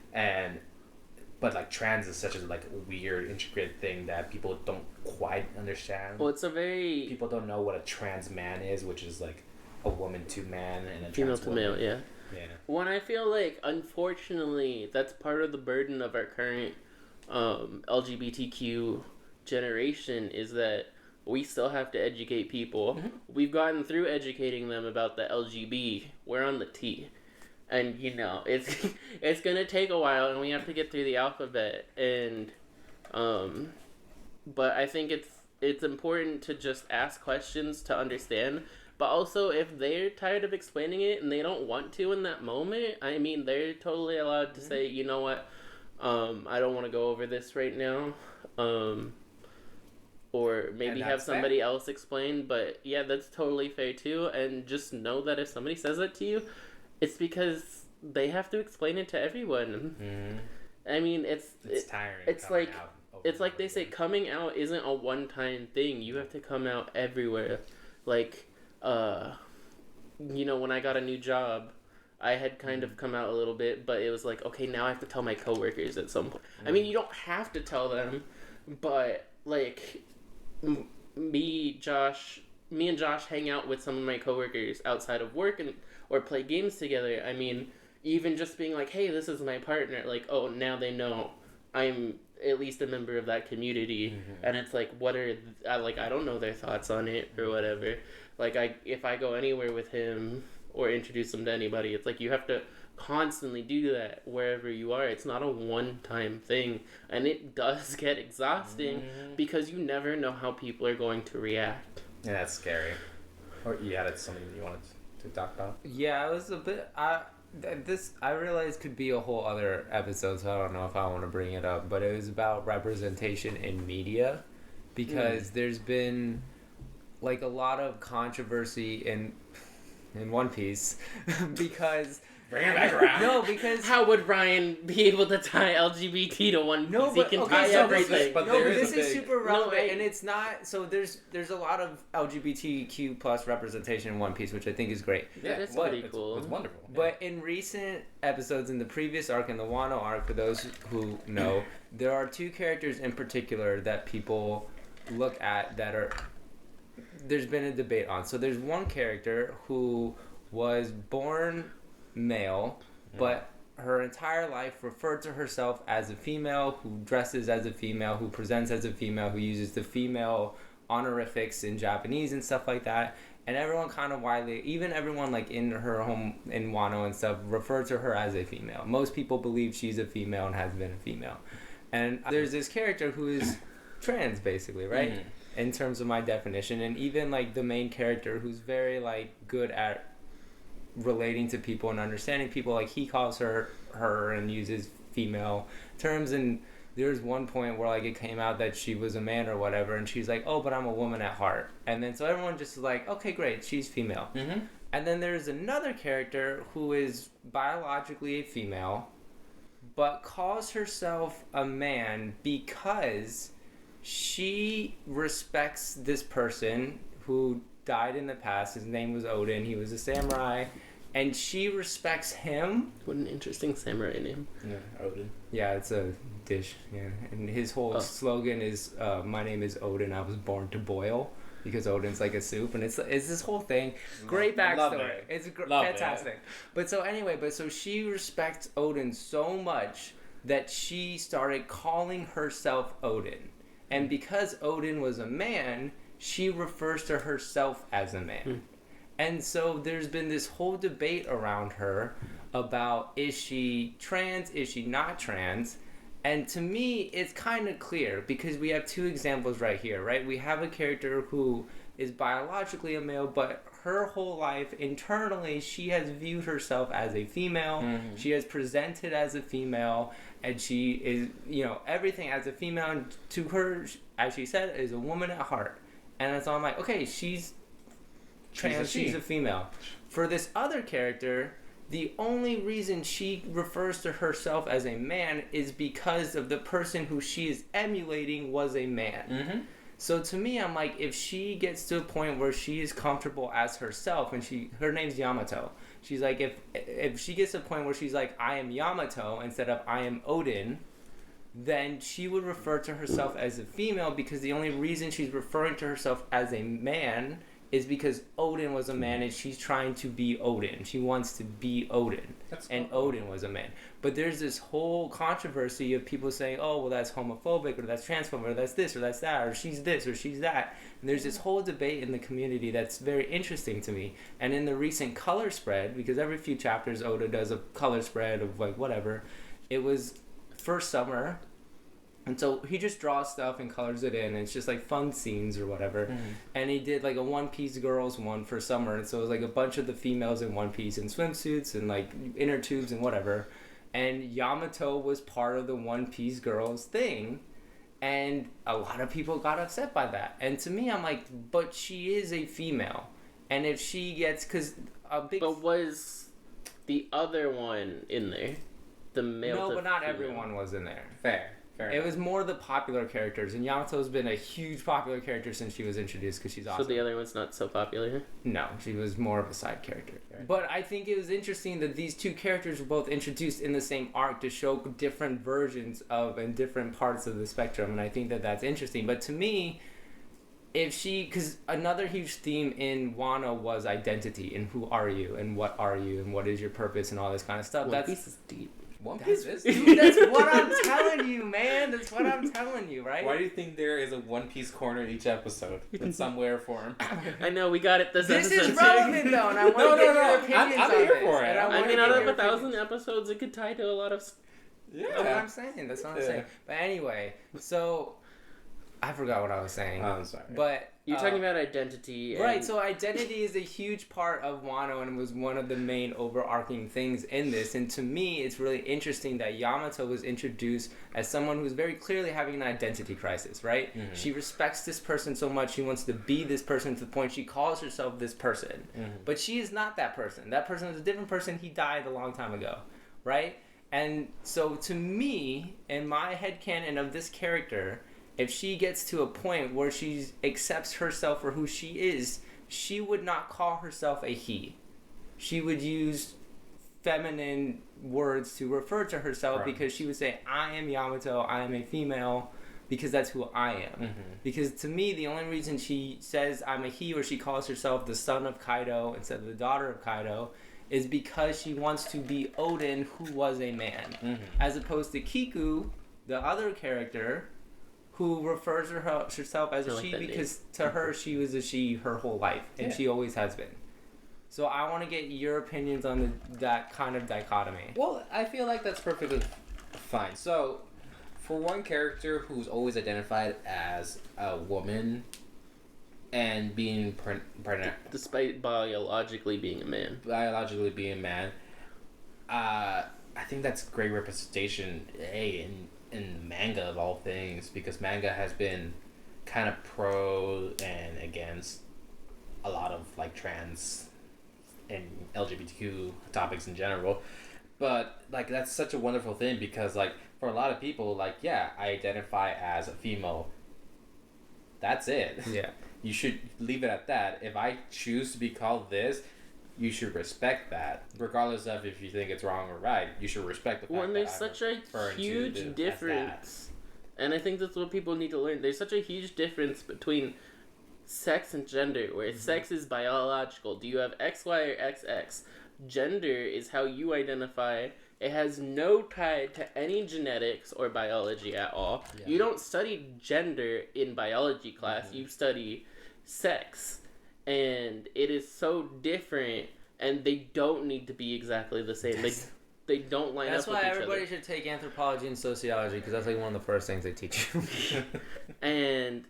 but like trans is such a like weird integrated thing that people don't quite understand. Well, people don't know what a trans man is, which is like a woman to man and a female trans to woman. male, yeah. Yeah. When I feel like, unfortunately, that's part of the burden of our current LGBTQ generation, is that we still have to educate people. We've gotten through educating them about the LGB. We're on the T. And, you know, it's gonna take a while, and we have to get through the alphabet. And, but I think it's important to just ask questions to understand. But also, if they're tired of explaining it and they don't want to in that moment, I mean, they're totally allowed to say, you know what, I don't want to go over this right now. Or maybe have somebody else explain. But yeah, that's totally fair too. And just know that if somebody says that to you, it's because they have to explain it to everyone. I mean, it's tiring. It's like, it's like they say, coming out isn't a one-time thing. You have to come out everywhere. Like, when I got a new job, I had kind of come out a little bit, but it was like, okay, now I have to tell my coworkers at some point. I mean, you don't have to tell them, but like, me and Josh hang out with some of my coworkers outside of work or play games together. I mean, even just being like, hey, this is my partner, like, oh, now they know I'm at least a member of that community. And it's like, I don't know their thoughts on it or whatever. Like, if I go anywhere with him or introduce them to anybody, it's like you have to constantly do that wherever you are. It's not a one-time thing, and it does get exhausting because you never know how people are going to react. Yeah, that's scary. Or you had something that you wanted to talk about? Yeah, it was a bit. I realized could be a whole other episode, so I don't know if I want to bring it up. But it was about representation in media, because there's been like a lot of controversy in One Piece because. Bring it back around. No, because how would Ryan be able to tie LGBT to One Piece? No, but he can okay, tie so everything. But this is super relevant, No, and it's not. So there's a lot of LGBTQ plus representation in One Piece, which I think is great. Yeah, that's but pretty cool. It's wonderful. But in recent episodes, in the previous arc, in the Wano arc, for those who know, there are two characters in particular that people look at that are. There's been a debate on. So there's one character who was born male, but her entire life referred to herself as a female, who dresses as a female, who presents as a female, who uses the female honorifics in Japanese and stuff like that. And everyone kind of widely, even everyone like in her home in Wano and stuff, refer to her as a female. Most people believe she's a female and has been a female. And there's this character who is trans, basically, right? In terms of my definition. And even like the main character who's very like good at relating to people and understanding people, like he calls her and uses female terms, and there's one point where like it came out that she was a man or whatever, and she's like, oh, but I'm a woman at heart. And then so everyone just is like, okay, great, she's female. And then there's another character who is biologically a female but calls herself a man because she respects this person who died in the past. His name was Odin. He was a samurai, and she respects him. What an interesting samurai name. Yeah, Odin. Yeah, it's a dish. Yeah, and his whole slogan is, "My name is Odin. I was born to boil," because Odin's like a soup, and it's this whole thing. Great backstory. It's fantastic. But so she respects Odin so much that she started calling herself Odin, and because Odin was a man, she refers to herself as a man. And so there's been this whole debate around her about, is she trans, is she not trans? And to me, it's kind of clear because we have two examples right here, right? We have a character who is biologically a male, but her whole life, internally, she has viewed herself as a female. She has presented as a female, and she is, everything as a female. And to her, as she said, is a woman at heart. And so I'm like, okay, she's trans, she's a female. For this other character, the only reason she refers to herself as a man is because of the person who she is emulating was a man. So to me, I'm like, if she gets to a point where she is comfortable as herself, and her name's Yamato, she's like, if she gets to a point where she's like, I am Yamato instead of I am Odin, then she would refer to herself as a female, because the only reason she's referring to herself as a man is because Odin was a man and she's trying to be Odin. She wants to be Odin. And Odin was a man. But there's this whole controversy of people saying, oh, well, that's homophobic, or that's transphobic, or that's this, or that's that, or she's this, or she's that. And there's this whole debate in the community that's very interesting to me. And in the recent color spread, because every few chapters Oda does a color spread of like whatever, it was first summer. And so he just draws stuff and colors it in, and it's just like fun scenes or whatever. And he did like a One Piece girls one for summer, and so it was like a bunch of the females in One Piece in swimsuits and like inner tubes and whatever. And Yamato was part of the One Piece girls thing, and a lot of people got upset by that. And to me, I'm like, but she is a female, and if she gets, because a big. But was the other one in there? The male. No, but not everyone was in there. Fair. Fair It enough. was more the popular characters, and Yamato's been a huge popular character since she was introduced because she's awesome. So the other one's not so popular. No, she was more of a side character. But I think it was interesting that these two characters were both introduced in the same arc to show different versions of and different parts of the spectrum, and I think that that's interesting. But to me, because another huge theme in Wano was identity and who are you and what is your purpose and all this kind of stuff. One Piece is deep. One Piece is. Dude, that's what I'm telling you, man. That's what I'm telling you, right? Why do you think there is a One Piece corner in each episode in some way or form? I know we got it this This episode. is relevant though, and I want to get your opinions I'm on here this. for it. And I wanna mean, get out of your 1,000 episodes, it could tie to a lot of. That's what I'm saying. That's what I'm saying. But anyway, so I forgot what I was saying. I'm sorry. But You're talking about identity. And right, so identity is a huge part of Wano and was one of the main overarching things in this. And to me, it's really interesting that Yamato was introduced as someone who's very clearly having an identity crisis, right? Mm-hmm. She respects this person so much, she wants to be this person to the point she calls herself this person. Mm-hmm. But she is not that person. That person is a different person. He died a long time ago, right? And so to me, in my headcanon of this character, if she gets to a point where she accepts herself for who she is, she would not call herself a he. She would use feminine words to refer to herself because she would say, I am Yamato, I am a female, because that's who I am. Mm-hmm. Because to me, the only reason she says I'm a he or she calls herself the son of Kaido instead of the daughter of Kaido is because she wants to be Odin, who was a man. Mm-hmm. As opposed to Kiku, the other character, who refers to herself as a she because to her she was a she her whole life and she always has been. So I want to get your opinions on that kind of dichotomy. Well, I feel like that's perfectly fine. So, for one character who's always identified as a woman and being despite biologically being a man. biologically being a man, I think that's great representation. In manga of all things, because manga has been kind of pro and against a lot of like trans and LGBTQ topics in general, but like that's such a wonderful thing because like for a lot of people, like I identify as a female. That's it. Yeah. You should leave it at that. If I choose to be called this, you should respect that, regardless of if you think it's wrong or right. You should respect the fact When there's such a huge difference, and I think that's what people need to learn. There's such a huge difference between sex and gender, where sex is biological. Do you have X, Y, or XX? Gender is how you identify. It has no tie to any genetics or biology at all. Yeah. You don't study gender in biology class. You study sex. And it is so different, and they don't need to be exactly the same. They don't line that's up with each other. That's why everybody should take anthropology and sociology, because that's like one of the first things they teach you. And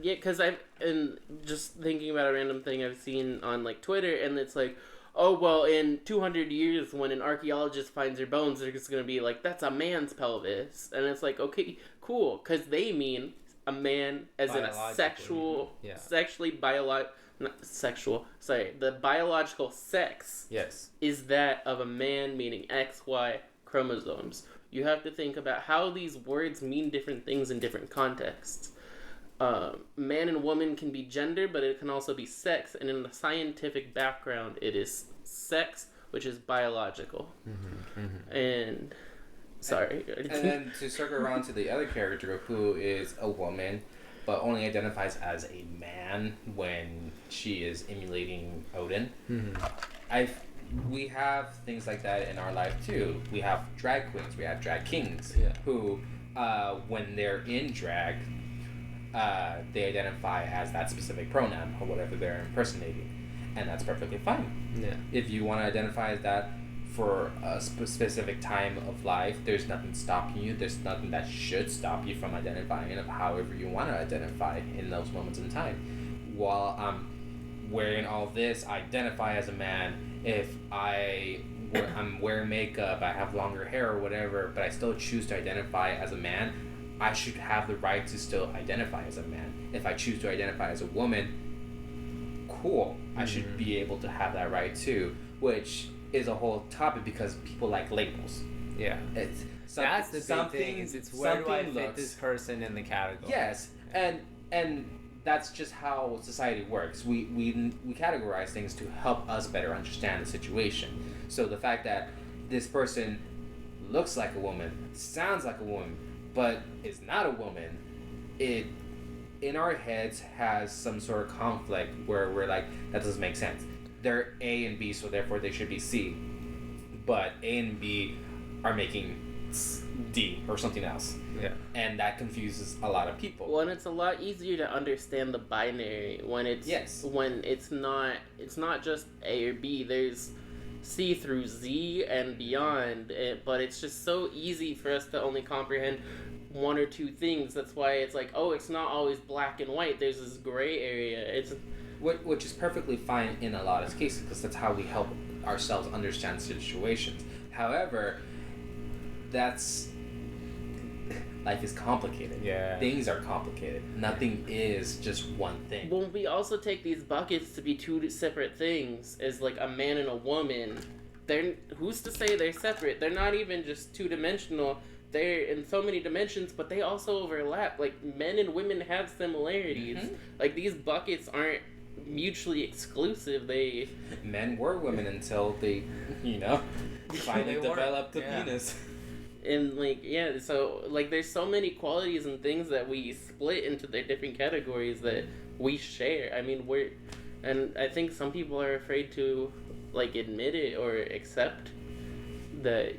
because and just thinking about a random thing I've seen on like Twitter, and it's like, oh well, in 200 years when an archaeologist finds their bones, they're just gonna be like, that's a man's pelvis, and it's like, okay, cool, because they mean a man as in a sexual, sexually not sexual. Sorry, the biological sex. Is that of a man, meaning XY chromosomes. You have to think about how these words mean different things in different contexts. Man and woman can be gender, but it can also be sex, and in the scientific background, it is sex, which is biological. And sorry. And then to circle around to the other character who is a woman, but only identifies as a man when she is emulating Odin. We have things like that in our life too. We have drag queens, we have drag kings, who, when they're in drag, they identify as that specific pronoun or whatever they're impersonating, and that's perfectly fine. If you want to identify as that for a specific time of life, there's nothing stopping you. There's nothing that should stop you from identifying it however you want to identify in those moments in time. While I'm wearing all this, I identify as a man. If I'm wearing makeup, I have longer hair or whatever, but I still choose to identify as a man, I should have the right to still identify as a man. If I choose to identify as a woman, cool. I should be able to have that right too, which is a whole topic because people like labels. That's the big thing. Is it's where do I fit this person in the category? Yes, and that's just how society works. We categorize things to help us better understand the situation. So the fact that this person looks like a woman, sounds like a woman, but is not a woman, it in our heads has some sort of conflict where we're like, that doesn't make sense. They're A and B, so therefore they should be C. But A and B are making D or something else. Yeah. And that confuses a lot of people. Well, and it's a lot easier to understand the binary when it's not just A or B. There's C through Z and beyond. But it's just so easy for us to only comprehend one or two things. That's why it's like, oh, it's not always black and white. There's this gray area. Which is perfectly fine in a lot of cases, because that's how we help ourselves understand situations. However, life is complicated. Yeah. Things are complicated. Nothing is just one thing. Well, we also take these buckets to be two separate things, as like a man and a woman. Who's to say they're separate? They're not even just two-dimensional. They're in so many dimensions, but they also overlap. Like, men and women have similarities. Mm-hmm. Like, these buckets aren't mutually exclusive. Men were women until they, finally developed the penis. And, like, yeah, so, like, there's so many qualities and things that we split into their different categories that we share. I mean, and I think some people are afraid to, like, admit it or accept that,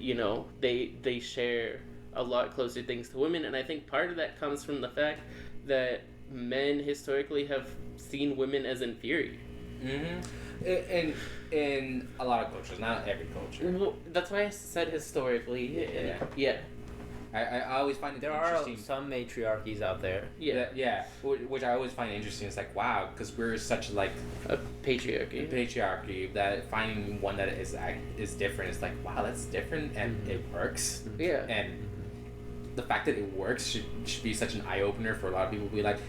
they share a lot closer things to women. And I think part of that comes from the fact that men historically have seen women as inferior. Mm-hmm. In a lot of cultures, not every culture. Well, that's why I said historically. Yeah. I always find it interesting. There are some matriarchies out there. Yeah. Which I always find interesting. It's like, wow, because we're such like a patriarchy that finding one that is different is like, wow, that's different and it works. Yeah. And the fact that it works should be such an eye opener for a lot of people to be like,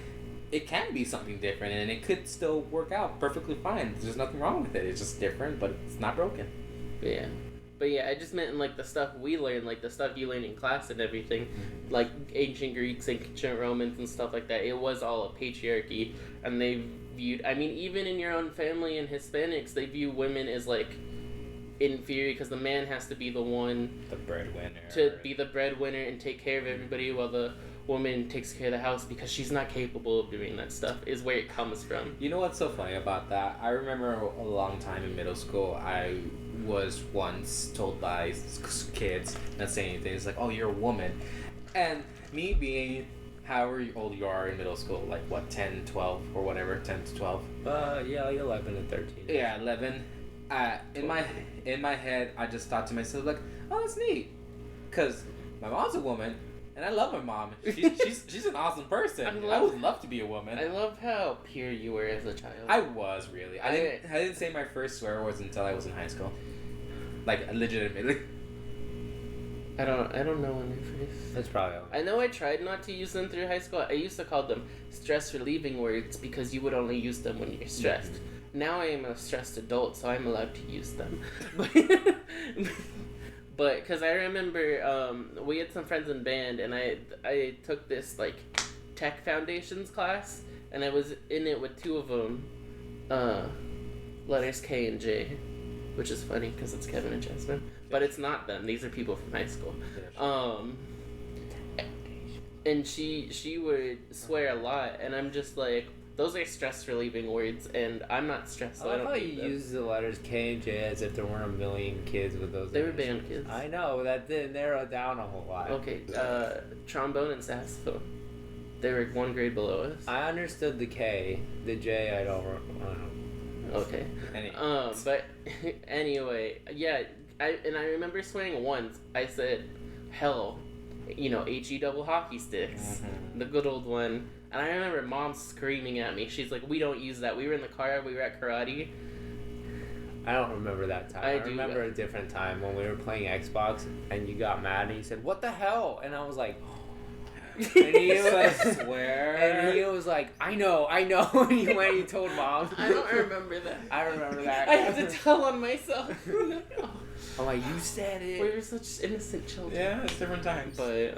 it can be something different and it could still work out perfectly fine. There's nothing wrong with it. It's just different, but it's not broken. Yeah. But yeah, I just meant in, like, the stuff we learn, like, the stuff you learn in class and everything, like, ancient Greeks, ancient Romans and stuff like that, it was all a patriarchy, and they viewed, I mean, even in your own family and Hispanics, they view women as, like, inferior, because the man has to be the one... The breadwinner. To be the breadwinner and take care of everybody, while the woman takes care of the house because she's not capable of doing that stuff, is where it comes from. You know what's so funny about that? I remember a long time in middle school, I was once told by kids, not saying anything, it's like, oh, you're a woman. And me being however old you are in middle school, like what, 10, 12 or whatever, 10 to 12? Yeah, like 11 and 13. Yeah, 11. In my head, I just thought to myself, like, oh, that's neat. Because my mom's a woman, and I love my mom. She's an awesome person. I would love to be a woman. I love how pure you were as a child. I was, really. I didn't say my first swear words until I was in high school. Like, legitimately. I don't know when I first... That's probably okay. I know I tried not to use them through high school. I used to call them stress-relieving words because you would only use them when you're stressed. Mm-hmm. Now I am a stressed adult, so I'm allowed to use them. But because I remember we had some friends in band, and I took this, like, tech foundations class, and I was in it with two of them, letters K and J, which is funny because it's Kevin and Jasmine, but it's not them. These are people from high school. And she would swear a lot, and I'm just like, those are stress-relieving words, and I'm not stressed. So I thought you used the letters K and J as if there weren't a million kids with those. They were band kids. I know, that didn't narrow it down a whole lot. Okay, trombone and saxophone. They were one grade below us. I understood the K. The J, I don't know. Okay. But anyway, yeah, I remember swearing once. I said, hell, HE double hockey sticks, the good old one. And I remember Mom screaming at me. She's like, we don't use that. We were in the car. We were at karate. I don't remember that time. I remember a different time when we were playing Xbox and you got mad and you said, what the hell? And I was like, and he was swear. And he was like, I know. And he went and he told Mom. I don't remember that. I remember that. I have to tell on myself. I'm like, you said it. We were such innocent children. Yeah, it's different times. But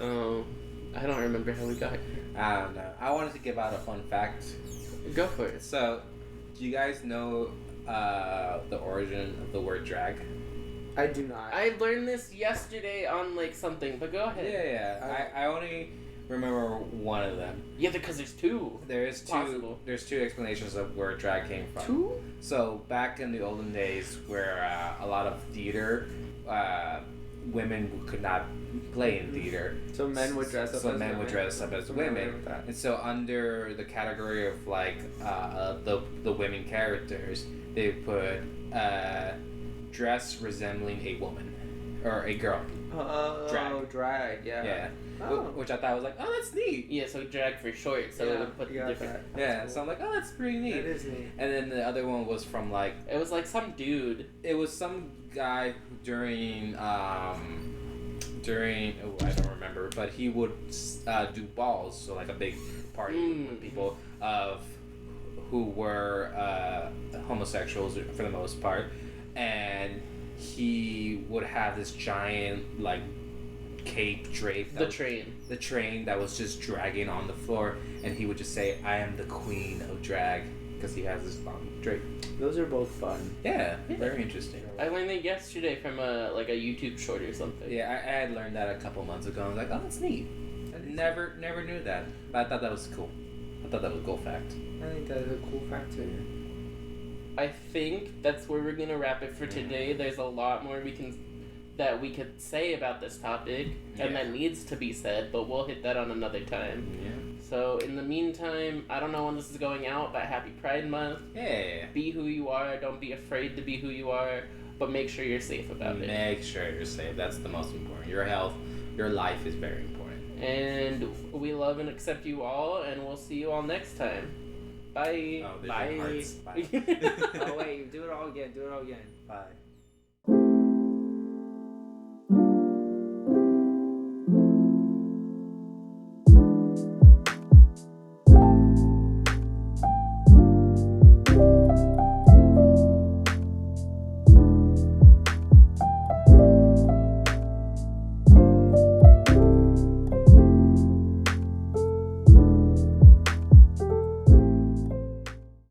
I don't remember how we got here. I don't know. I wanted to give out a fun fact. Go for it. So, do you guys know the origin of the word drag? I do not. I learned this yesterday on like something, but go ahead. Yeah. I only remember one of them. Yeah, because there's two. There's Possible. There's two explanations of where drag came from. Two? So back in the olden days, where a lot of theater, women could not play in theater. So men would dress up. So as men would women. dress up as I'm familiar women, with that. and so under the category of like the women characters, they put dress resembling a woman or a girl. Drag. Yeah. Yeah. Oh. Which I thought was like, oh, that's neat. Yeah, so drag for short, so it would put you got different. that. Yeah. That's So I'm like, oh, that's pretty neat. That is neat. And then the other one was from like, It was like some dude. it was some guy during I don't remember, but he would do balls, so like a big party with people of who were homosexuals for the most part, and he would have this giant like cape drape. The train. The train that was just dragging on the floor, and he would just say, "I am the queen of drag," because he has this long drape. Those are both fun. Yeah, very interesting. I learned that yesterday from a YouTube short or something. Yeah, I had learned that a couple months ago. I was like, oh, that's neat. Never knew that. But I thought that was cool. I thought that was a cool fact. I think that's a cool fact too. I think that's where we're gonna wrap it for today. There's a lot more we could say about this topic, and that needs to be said, but we'll hit that on another time. Yeah. So in the meantime, I don't know when this is going out, but happy Pride Month. Yeah. Be who you are. Don't be afraid to be who you are, but make sure you're safe about it. Make sure you're safe. That's the most important. Your health, your life is very important. And we love and accept you all, and we'll see you all next time. Bye. Oh, there's Bye. your hearts. Bye. Oh wait, do it all again. Bye.